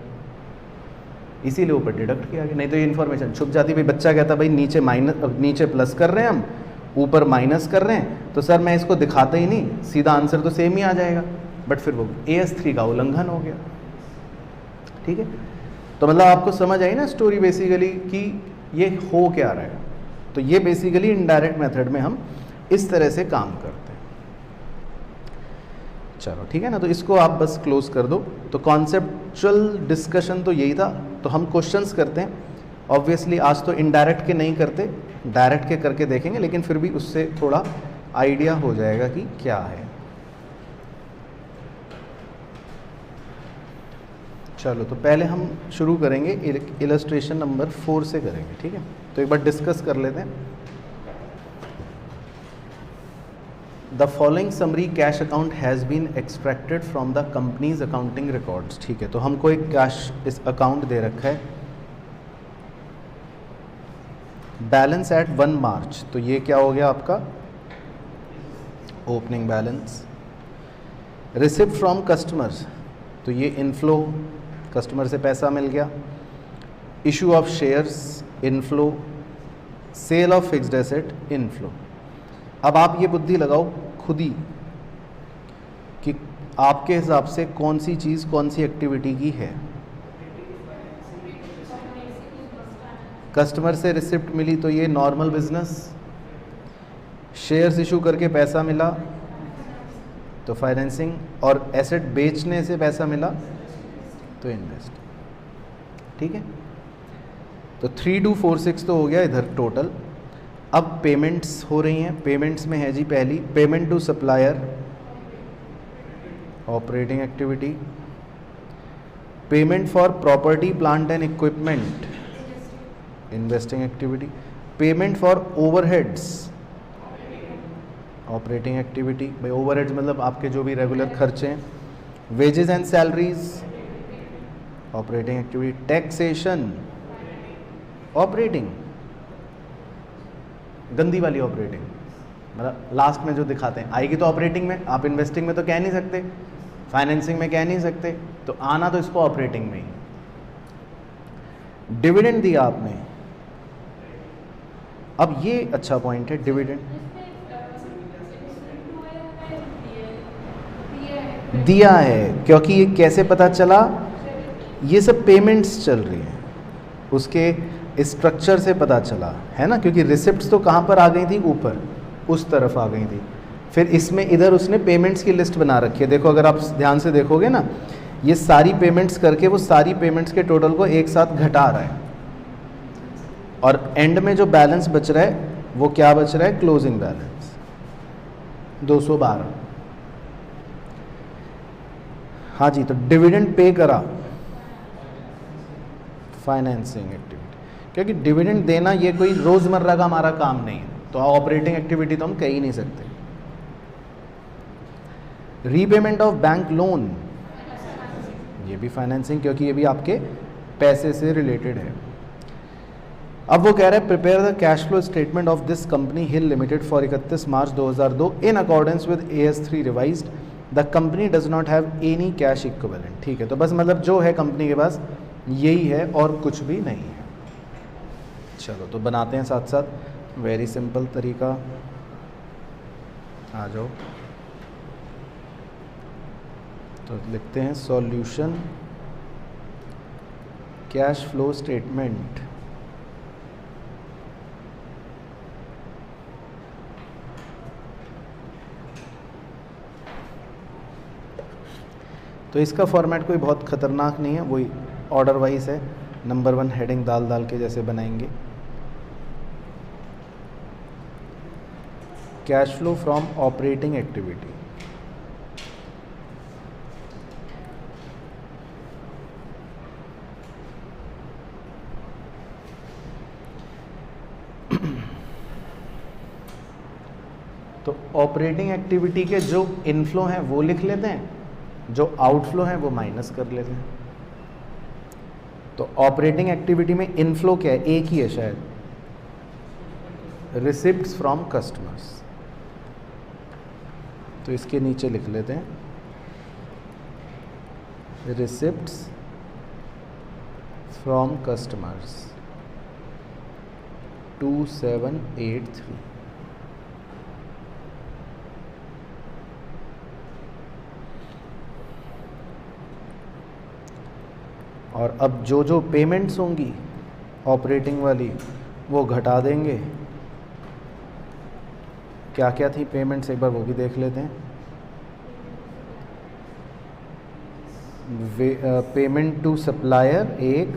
इसीलिए ऊपर डिडक्ट किया गया, नहीं तो ये इन्फॉर्मेशन छुप जाती। भाई बच्चा कहता भाई नीचे नीचे प्लस कर रहे हैं हम, ऊपर माइनस कर रहे हैं, तो सर मैं इसको दिखाता ही नहीं, सीधा आंसर तो सेम ही आ जाएगा, बट फिर वो AS3 का उल्लंघन हो गया। ठीक है, तो मतलब आपको समझ आई ना स्टोरी बेसिकली कि ये हो क्या रहा है। तो ये बेसिकली इनडायरेक्ट मेथड में हम इस तरह से काम करते हैं। चलो ठीक है ना, तो इसको आप बस क्लोज कर दो। तो कॉन्सेप्चुअल डिस्कशन तो यही था। तो हम क्वेश्चंस करते हैं, ऑब्वियसली आज तो इनडायरेक्ट के नहीं करते, डायरेक्ट के करके देखेंगे, लेकिन फिर भी उससे थोड़ा आइडिया हो जाएगा कि क्या है। चलो तो पहले हम शुरू करेंगे इलस्ट्रेशन नंबर 4 से करेंगे। ठीक है, तो एक बार डिस्कस कर लेते हैं। The following summary cash account has been extracted from the company's accounting records. ठीक है, तो हमको एक कैश इस अकाउंट दे रखा है, बैलेंस एट 1 मार्च, तो ये क्या हो गया आपका opening balance. Receipt from customers, तो ये इनफ्लो, कस्टमर से पैसा मिल गया। Issue of shares inflow, sale of fixed asset inflow. अब आप ये बुद्धि लगाओ खुद ही कि आपके हिसाब से कौन सी चीज़ कौन सी एक्टिविटी की है। कस्टमर से रिसिप्ट मिली तो ये नॉर्मल बिजनेस, शेयर्स इशू करके पैसा मिला तो फाइनेंसिंग, और एसेट बेचने से पैसा मिला तो इन्वेस्ट। ठीक है, तो 3246 तो हो गया इधर टोटल। अब पेमेंट्स हो रही हैं, पेमेंट्स में है जी पहली payment to supplier, operating activity. Payment for property plant and equipment, investing activity. Payment for overheads, operating activity. भाई ओवरहेड्स मतलब आपके जो भी रेगुलर खर्चे हैं। Wages and salaries, operating activity. Taxation, operating, गंदी वाली ऑपरेटिंग, मतलब लास्ट में जो दिखाते हैं आएगी तो ऑपरेटिंग में, आप इन्वेस्टिंग में तो कह नहीं सकते, फाइनेंसिंग में कह नहीं सकते, तो आना तो इसको ऑपरेटिंग में ही। डिविडेंड दिया आपने, अब ये अच्छा पॉइंट है डिविडेंड दिया है, क्योंकि ये कैसे पता चला, ये सब पेमेंट्स चल रही हैं, उसके स्ट्रक्चर से पता चला है ना, क्योंकि रिसिप्ट्स तो कहाँ पर आ गई थी, ऊपर उस तरफ आ गई थी। फिर इसमें इधर उसने पेमेंट्स की लिस्ट बना रखी है, देखो अगर आप ध्यान से देखोगे ना, ये सारी पेमेंट्स करके वो सारी पेमेंट्स के टोटल को एक साथ घटा रहा है, और एंड में जो बैलेंस बच रहा है वो क्या बच रहा है, क्लोजिंग बैलेंस 212। हाँ जी, तो डिविडेंड पे करा, फाइनेंसिंग एक्टिविटी, क्योंकि डिविडेंड देना ये कोई रोज़मर्रा का हमारा काम नहीं है, तो ऑपरेटिंग एक्टिविटी तो हम कह ही नहीं सकते। रीपेमेंट ऑफ बैंक लोन, ये भी फाइनेंसिंग, क्योंकि ये भी आपके पैसे से रिलेटेड है। अब वो कह रहा है prepare the cash flow statement of this company hill limited for 31 March 2002 in accordance with AS3 revised, the company does not have any cash equivalent. ठीक है, तो बस मतलब जो है कंपनी के पास यही है और कुछ भी नहीं है। चलो तो बनाते हैं साथ साथ, वेरी सिंपल तरीका, आ जाओ। तो लिखते हैं सॉल्यूशन कैश फ्लो स्टेटमेंट। तो इसका फॉर्मेट कोई बहुत ख़तरनाक नहीं है, वही ऑर्डर वाइज है, नंबर 1 हेडिंग डाल डाल के जैसे बनाएंगे। Cash flow from operating activity, तो ऑपरेटिंग एक्टिविटी के जो इनफ्लो हैं वो लिख लेते हैं, जो आउटफ्लो हैं वो माइनस कर लेते हैं। तो ऑपरेटिंग एक्टिविटी में इनफ्लो क्या है, एक ही है शायद, रिसिप्ट्स फ्रॉम कस्टमर्स। तो इसके नीचे लिख लेते हैं रिसिप्ट्स फ्रॉम कस्टमर्स 2783। और अब जो जो पेमेंट्स होंगी ऑपरेटिंग वाली वो घटा देंगे। क्या क्या थी पेमेंट्स, एक बार वो भी देख लेते हैं। Payment to supplier 1,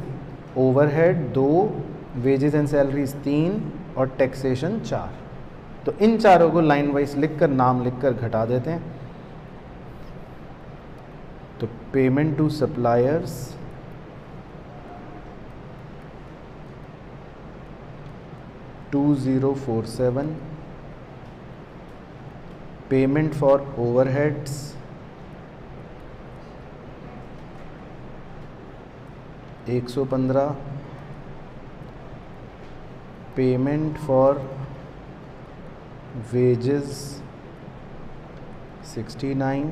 overhead 2, wages and salaries 3 और टैक्सेशन 4। तो इन चारों को लाइन वाइज लिखकर, नाम लिखकर घटा देते हैं। तो payment to suppliers 2047, payment for overheads 115, payment for wages 69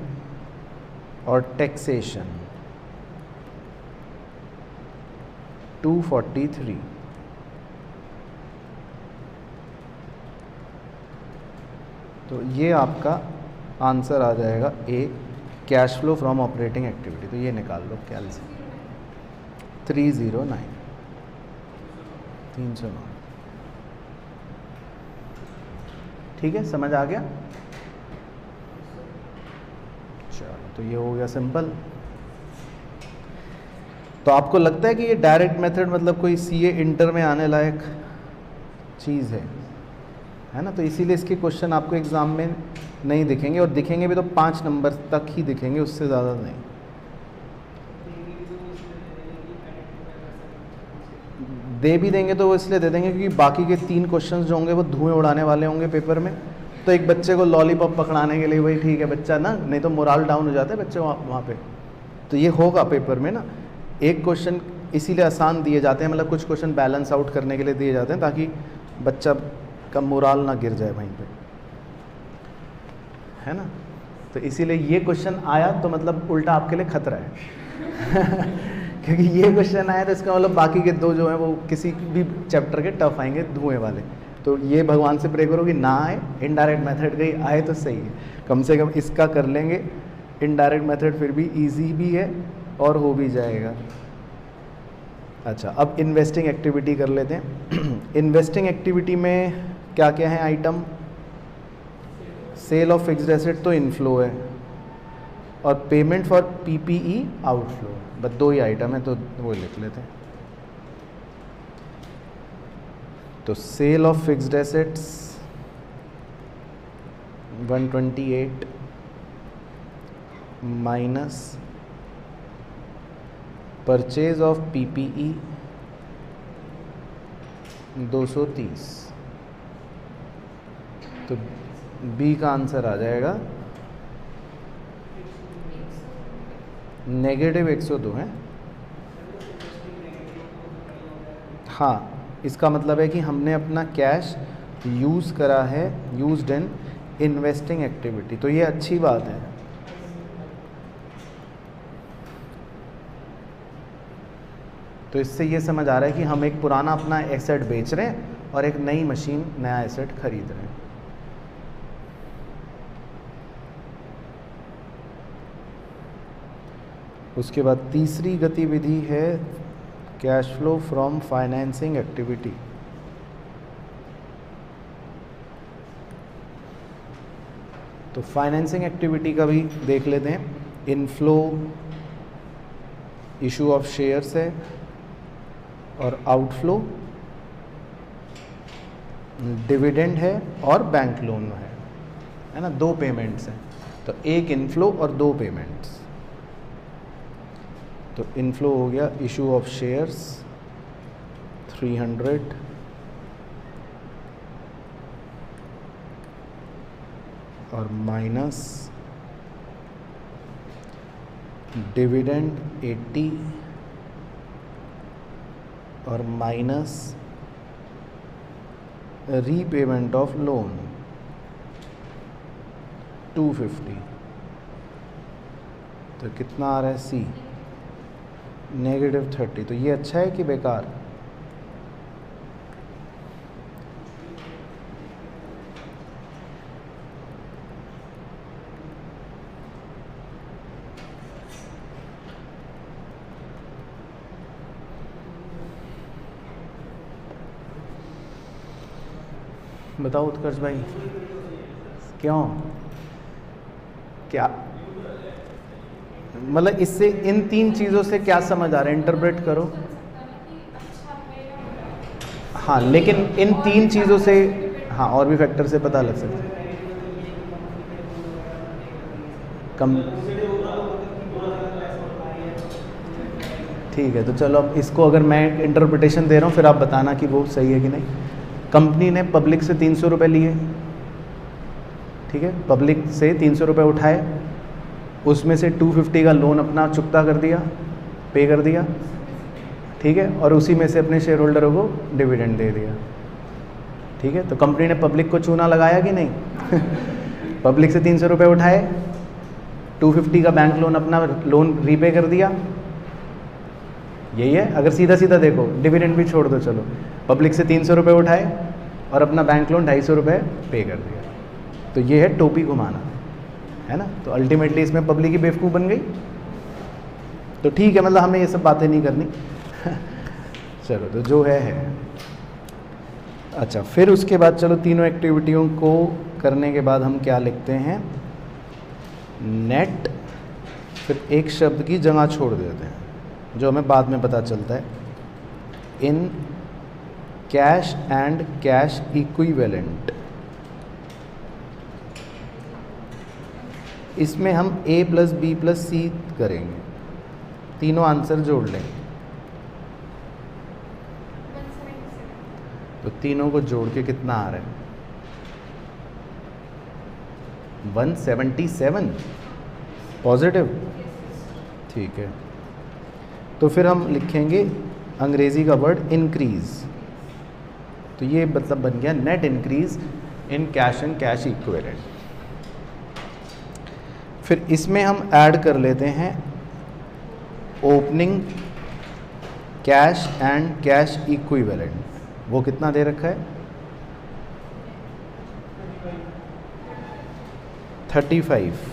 और टैक्सेशन 243। तो ये आपका आंसर आ जाएगा A, cash flow from operating activity. तो ये निकाल लो कैल से 309। ठीक है, समझ आ गया? चलो, तो ये हो गया सिंपल। तो आपको लगता है कि ये डायरेक्ट मेथड मतलब कोई सीए इंटर में आने लायक चीज़ है ना? तो इसीलिए इसके क्वेश्चन आपको एग्ज़ाम में नहीं दिखेंगे, और दिखेंगे भी तो 5 नंबर तक ही दिखेंगे, उससे ज़्यादा नहीं। दे भी देंगे तो वो इसलिए दे देंगे क्योंकि बाकी के 3 क्वेश्चंस जो होंगे वो धुएं उड़ाने वाले होंगे पेपर में। तो एक बच्चे को लॉलीपॉप पकड़ाने के लिए वही ठीक है बच्चा ना, नहीं तो मोराल डाउन हो जाता है बच्चे वहाँ पे। तो ये होगा पेपर में ना, एक क्वेश्चन इसीलिए आसान दिए जाते हैं, मतलब कुछ क्वेश्चन बैलेंस आउट करने के लिए दिए जाते हैं ताकि बच्चा का मोराल ना गिर जाए वहीं पे, है ना? तो इसीलिए ये क्वेश्चन आया तो मतलब उल्टा आपके लिए खतरा है क्योंकि ये क्वेश्चन आया तो इसका मतलब बाकी के 2 जो हैं वो किसी भी चैप्टर के टफ आएंगे, धुएं वाले। तो ये भगवान से प्रे करो कि ना आए, इनडायरेक्ट मेथड का ही आए तो सही है, कम से कम इसका कर लेंगे। इनडायरेक्ट मेथड फिर भी इजी भी है और हो भी जाएगा। अच्छा, अब इन्वेस्टिंग एक्टिविटी कर लेते हैं। इन्वेस्टिंग एक्टिविटी में क्या क्या है item? Sale of fixed asset तो इनफ्लो है, और पेमेंट फॉर पीपीई आउटफ्लो। बस 2 ही आइटम है, तो वो लिख लेते हैं। तो sale of fixed assets 128 minus purchase of PPE 230। तो बी का आंसर आ जाएगा -102 है। हाँ, इसका मतलब है कि हमने अपना कैश यूज़ करा है, यूज्ड इन इन्वेस्टिंग एक्टिविटी, तो ये अच्छी बात है। तो इससे ये समझ आ रहा है कि हम एक पुराना अपना एसेट बेच रहे हैं और एक नई मशीन, नया एसेट खरीद रहे हैं। उसके बाद तीसरी गतिविधि है cash flow from financing activity. तो फाइनेंसिंग एक्टिविटी का भी देख लेते हैं। इनफ्लो इशू ऑफ शेयर्स है, और आउटफ्लो डिविडेंड है और बैंक लोन है ना? 2 पेमेंट्स हैं, तो एक इनफ्लो और 2 पेमेंट्स। तो इनफ्लो हो गया इशू ऑफ शेयर्स 300, और माइनस डिविडेंड 80 और माइनस रीपेमेंट ऑफ लोन 250। तो कितना आ रहा है सी? -30। तो ये अच्छा है कि बेकार? बताओ उत्कर्ष भाई, क्यों? क्या मतलब इससे, इन 3 चीज़ों से क्या समझ आ रहा है? इंटरप्रेट करो। हाँ, लेकिन इन 3 चीज़ों से, हाँ, और भी फैक्टर से पता लग सकता है। कम, ठीक है। तो चलो अब इसको अगर मैं इंटरप्रिटेशन दे रहा हूँ, फिर आप बताना कि वो सही है कि नहीं। कंपनी ने पब्लिक से 300 रुपये लिए, ठीक है, पब्लिक से 300 रुपये उठाए, उसमें से 250 का लोन अपना चुकता कर दिया, पे कर दिया, ठीक है, और उसी में से अपने शेयर होल्डरों को डिविडेंड दे दिया, ठीक है। तो कंपनी ने पब्लिक को चूना लगाया कि नहीं? पब्लिक से 300 रुपये उठाए, 250 का बैंक लोन, अपना लोन रीपे कर दिया, यही है। अगर सीधा सीधा देखो, डिविडेंड भी छोड़ दो, चलो, पब्लिक से 300 रुपये उठाए और अपना बैंक लोन 250 रुपये पे कर दिया, तो ये है टोपी घुमाना, है ना। तो अल्टीमेटली इसमें पब्लिक ही बेवकूफ़ बन गई। तो ठीक है, मतलब हमें ये सब बातें नहीं करनी। चलो, तो जो है। अच्छा, फिर उसके बाद चलो तीनों एक्टिविटियों को करने के बाद हम क्या लिखते हैं? नेट, फिर एक शब्द की जगह छोड़ देते हैं जो हमें बाद में पता चलता है, in cash and cash equivalent. इसमें हम A + B + C करेंगे, तीनों आंसर जोड़ लेंगे। तो तीनों को जोड़ के कितना आ रहा है? 177 पॉजिटिव, ठीक है। तो फिर हम लिखेंगे अंग्रेज़ी का वर्ड इंक्रीज़। तो ये मतलब बन गया net increase in cash and cash equivalent. फिर इसमें हम ऐड कर लेते हैं opening cash and cash equivalent. वो कितना दे रखा है? 35।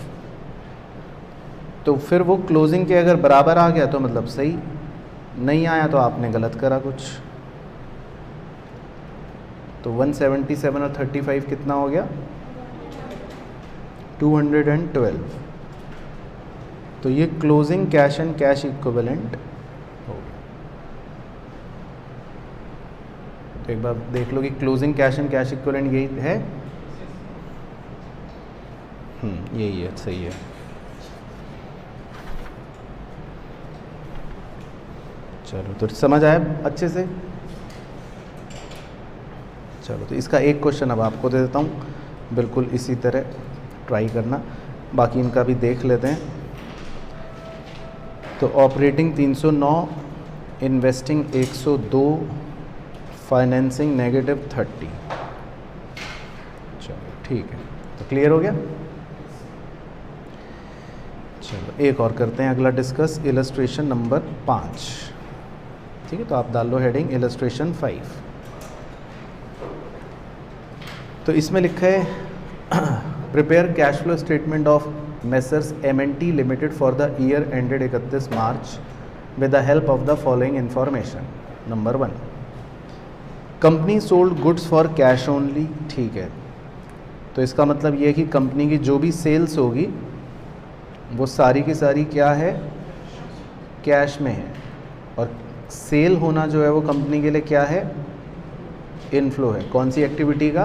तो फिर वो क्लोजिंग के अगर बराबर आ गया तो मतलब सही, नहीं आया तो आपने गलत करा कुछ। तो 177 और 35 कितना हो गया? 212। तो ये closing cash and cash equivalent हो गया। तो एक बार देख लो कि closing cash and cash equivalent यही है। यही है, सही है। चलो, तो समझ आया अच्छे से। चलो, तो इसका एक क्वेश्चन अब आपको दे देता हूँ, बिल्कुल इसी तरह ट्राई करना, बाकी इनका भी देख लेते हैं। तो ऑपरेटिंग 309, इन्वेस्टिंग 102, फाइनेंसिंग -30। चलो ठीक है, तो क्लियर हो गया। चलो एक और करते हैं, अगला डिस्कस इलस्ट्रेशन नंबर 5, ठीक है। तो आप डाल लो हेडिंग इलस्ट्रेशन 5। तो इसमें लिखा है prepare cash flow statement of messrs M&T limited for the year ended 31 March with the help of the following information. Number 1, company sold goods for cash only, ठीक है। तो इसका मतलब ये है कि कंपनी की जो भी सेल्स होगी वो सारी की सारी क्या है? कैश में है। और सेल होना जो है वो कंपनी के लिए क्या है? इनफ्लो है। कौन सी एक्टिविटी का?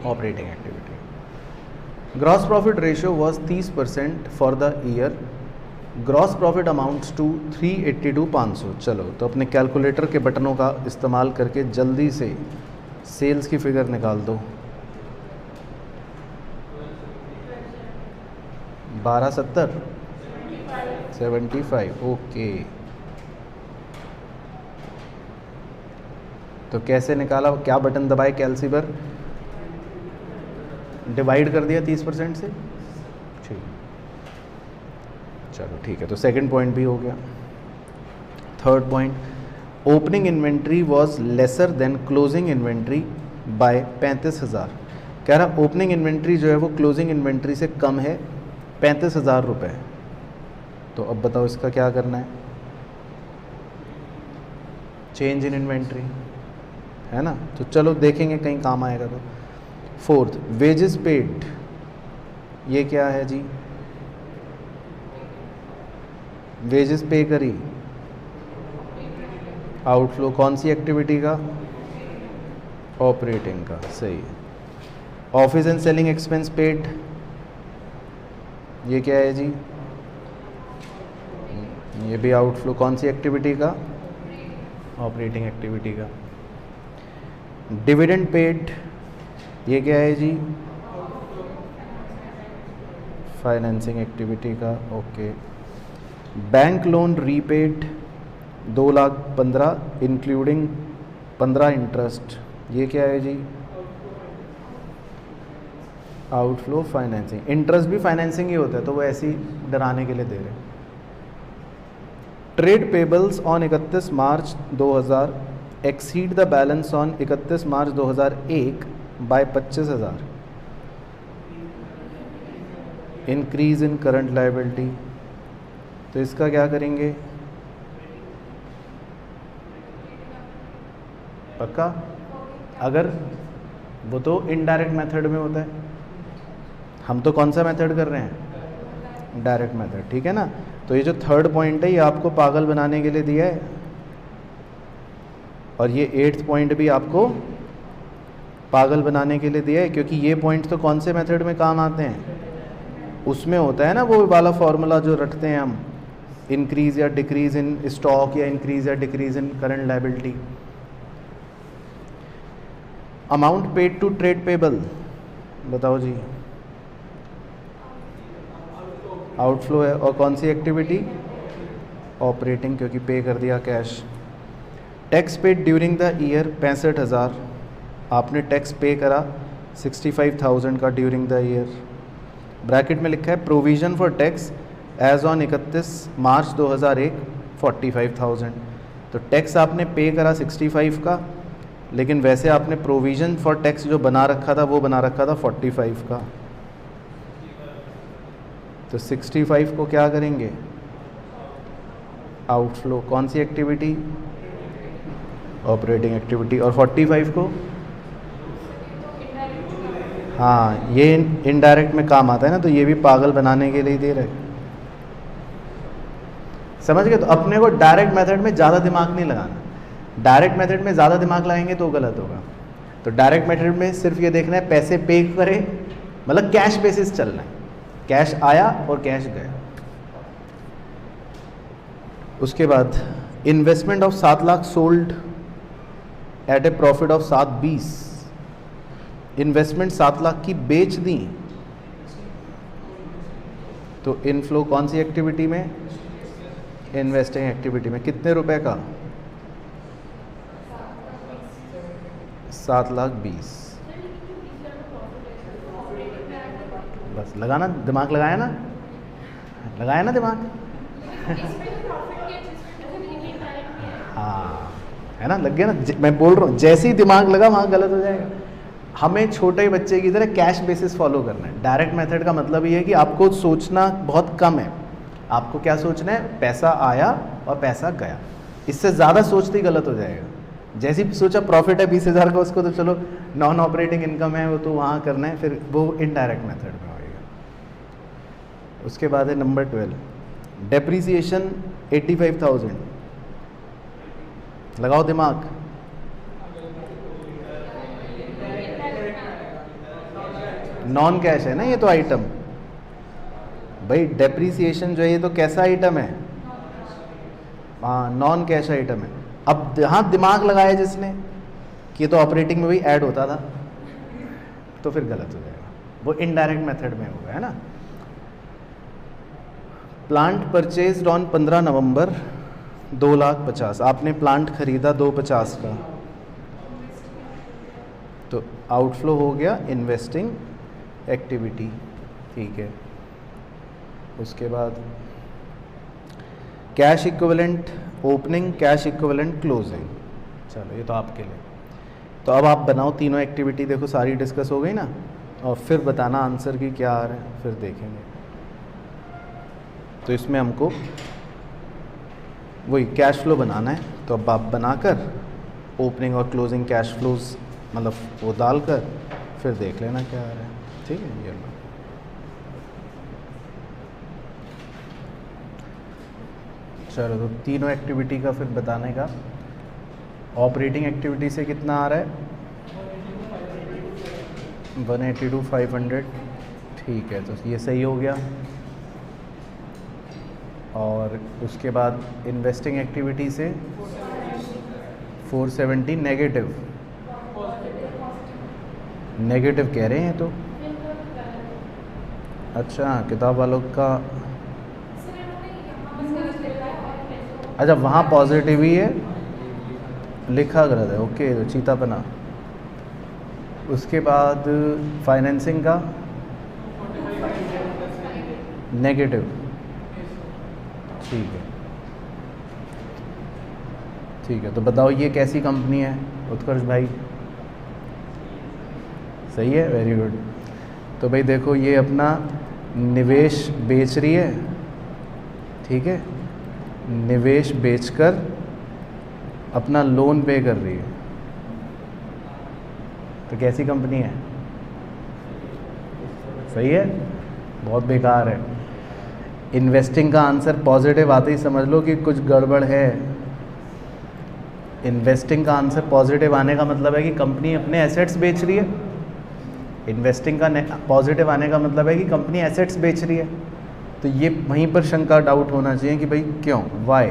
Operating activity. Gross profit ratio was 30% for the year. Gross profit amounts to 382,500। चलो, तो अपने कैलकुलेटर के बटनों का इस्तेमाल करके जल्दी से सेल्स की फिगर निकाल दो। 1270 75 ओके। तो कैसे निकाला, क्या बटन दबाए कैलसीवर? डिवाइड कर दिया 30% से। ठीक, चलो ठीक है, तो सेकंड पॉइंट भी हो गया। Third point, opening inventory was lesser than closing inventory by 35,000। कह रहा ओपनिंग इन्वेंट्री जो है वो क्लोजिंग इन्वेंट्री से कम है 35,000 रुपये। तो अब बताओ इसका क्या करना है? चेंज इन इन्वेंट्री है ना, तो चलो देखेंगे कहीं काम आएगा तो। फोर्थ, वेजेस पेड, ये क्या है जी? वेजेस पे करी, आउटफ्लो कौन सी एक्टिविटी का? ऑपरेटिंग का, सही है। Office and selling expense paid, ये क्या है जी? ये भी आउटफ्लो कौन सी एक्टिविटी का? ऑपरेटिंग एक्टिविटी का। डिविडेंड पेड, ये क्या है जी? फाइनेंसिंग एक्टिविटी का, okay. Bank loan repaid 2,15,000 including 15 interest, ये क्या है जी? Outflow financing. इंटरेस्ट भी फाइनेंसिंग ही होता है, तो वो ऐसे ही डराने के लिए दे रहे हैं। Trade payables on 31 March 2000 exceed the balance on 31 March 2001 by 25,000। Increase in current liability, तो इसका क्या करेंगे? पक्का? अगर वो तो इनडायरेक्ट मेथड में होता है, हम तो कौन सा मेथड कर रहे हैं? डायरेक्ट मेथड, ठीक है ना। तो ये जो थर्ड पॉइंट है ये आपको पागल बनाने के लिए दिया है, और ये 8th पॉइंट भी आपको पागल बनाने के लिए दिया है, क्योंकि ये पॉइंट तो कौन से मेथड में काम आते हैं? उसमें होता है ना वो वाला फॉर्मूला जो रटते हैं हम, इंक्रीज या डिक्रीज इन स्टॉक या इंक्रीज या decrease in current liability. Amount paid to trade payable, बताओ जी? आउटफ्लो है, और कौन सी एक्टिविटी? ऑपरेटिंग, क्योंकि पे कर दिया cash. Tax paid during the year 65,000, आपने टैक्स पे करा 65,000 का ड्यूरिंग द ईयर। ब्रैकेट में लिखा है provision for tax as on 31 March 2001 45,000। तो टैक्स आपने पे करा 65 का, लेकिन वैसे आपने प्रोविजन फॉर टैक्स जो बना रखा था वो बना रखा था 45 का। तो 65 को क्या करेंगे? आउटफ्लो, कौन सी एक्टिविटी? Operating activity. और 45 को, हाँ ये इनडायरेक्ट में काम आता है ना, तो ये भी पागल बनाने के लिए दे रहे। समझ गए? तो अपने को डायरेक्ट मेथड में ज़्यादा दिमाग नहीं लगाना। डायरेक्ट मेथड में ज़्यादा दिमाग लगाएंगे तो गलत होगा। तो डायरेक्ट मेथड में सिर्फ ये देखना है पैसे पे करे, मतलब कैश बेसिस चलना है, कैश आया और कैश गया। उसके बाद investment of 7 lakh sold at A profit of 720। Investment 7 lakh की बेच दी, तो इनफ्लो कौन सी एक्टिविटी में? इन्वेस्टिंग एक्टिविटी में। कितने रुपए का? 7,20,000। बस लगाना दिमाग, लगाया ना, लगाया ना दिमाग। हाँ है ना, लग गया ना। मैं बोल रहा हूँ जैसे ही दिमाग लगा वहाँ गलत हो जाएगा। हमें छोटे बच्चे की तरह कैश बेसिस फॉलो करना है। डायरेक्ट मेथड का मतलब ये है कि आपको सोचना बहुत कम है। आपको क्या सोचना है? पैसा आया और पैसा गया। इससे ज़्यादा सोचते ही गलत हो जाएगा। जैसे ही सोचा प्रॉफिट है 20,000 का, उसको तो चलो नॉन ऑपरेटिंग इनकम है वो तो वहाँ करना है, फिर वो इनडायरेक्ट मेथड में होएगा। उसके बाद है नंबर 12, डेप्रीसिएशन 85,000। लगाओ दिमाग। नॉन कैश है ना ये तो आइटम। भाई डेप्रीसिएशन जो है ये तो कैसा आइटम है? हाँ नॉन कैश आइटम है। अब हाँ दिमाग लगाया जिसने कि ये तो ऑपरेटिंग में भी ऐड होता था, तो फिर गलत हो जाएगा, वो इनडायरेक्ट मेथड में होगा, है ना। प्लांट परचेज्ड ऑन 15 नवंबर 2,50,000, आपने प्लांट खरीदा 250 का, तो आउटफ्लो हो गया इन्वेस्टिंग एक्टिविटी, ठीक है। उसके बाद cash equivalent opening, cash equivalent closing, चलो ये तो आपके लिए। तो अब आप बनाओ तीनों एक्टिविटी, देखो सारी डिस्कस हो गई ना, और फिर बताना आंसर की क्या आ रहा है, फिर देखेंगे। तो इसमें हमको वही कैश फ्लो बनाना है, तो अब आप बनाकर ओपनिंग और क्लोजिंग कैश फ्लोज मतलब वो डालकर फिर देख लेना क्या आ रहा है, ठीक है। ये लो, चलो तो तीनों एक्टिविटी का फिर बताने का। ऑपरेटिंग एक्टिविटी से कितना आ रहा है 182,500, ठीक है, तो ये सही हो गया। और उसके बाद इन्वेस्टिंग एक्टिविटी से 470 नेगेटिव, नेगेटिव कह रहे हैं तो अच्छा किताब वालों का, अच्छा वहाँ पॉजिटिव ही है, लिखा गलत है, ओके, तो चीतापना। उसके बाद फाइनेंसिंग का नेगेटिव, ठीक है, ठीक है। तो बताओ ये कैसी कंपनी है उत्कर्ष भाई, सही है, वेरी गुड। तो भाई देखो ये अपना निवेश बेच रही है, ठीक है, निवेश बेचकर अपना लोन पे कर रही है, तो कैसी कंपनी है, सही है, बहुत बेकार है। इन्वेस्टिंग का आंसर पॉजिटिव आते ही समझ लो कि कुछ गड़बड़ है। इन्वेस्टिंग का आंसर पॉजिटिव आने का मतलब है कि कंपनी अपने एसेट्स बेच रही है। इन्वेस्टिंग का पॉजिटिव आने का मतलब है कि कंपनी एसेट्स बेच रही है। तो ये वहीं पर शंका डाउट होना चाहिए कि भाई क्यों, वाई।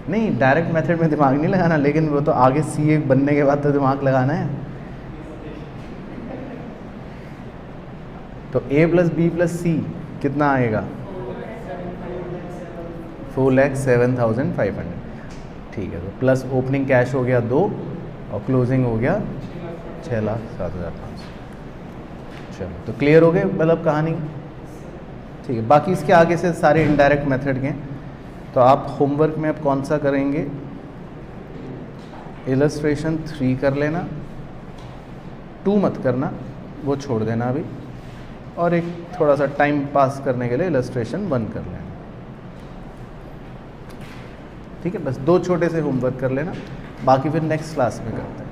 नहीं, डायरेक्ट मेथड में दिमाग नहीं लगाना, लेकिन वो तो आगे सीए बनने के बाद तो दिमाग लगाना है। तो a + b + c कितना आएगा 4,07,500, ठीक है। तो प्लस ओपनिंग कैश हो गया 2 और क्लोजिंग हो गया 6,07,500। चलो तो क्लियर हो गए मतलब कहानी, ठीक है। बाकी इसके आगे से सारे इनडायरेक्ट मेथड के। तो आप होमवर्क में अब कौन सा करेंगे, इलस्ट्रेशन 3 कर लेना, 2 मत करना, वो छोड़ देना अभी, और एक थोड़ा सा टाइम पास करने के लिए इलस्ट्रेशन 1 कर लेना, ठीक है। बस 2 छोटे से होमवर्क कर लेना, बाकी फिर नेक्स्ट क्लास में करते हैं।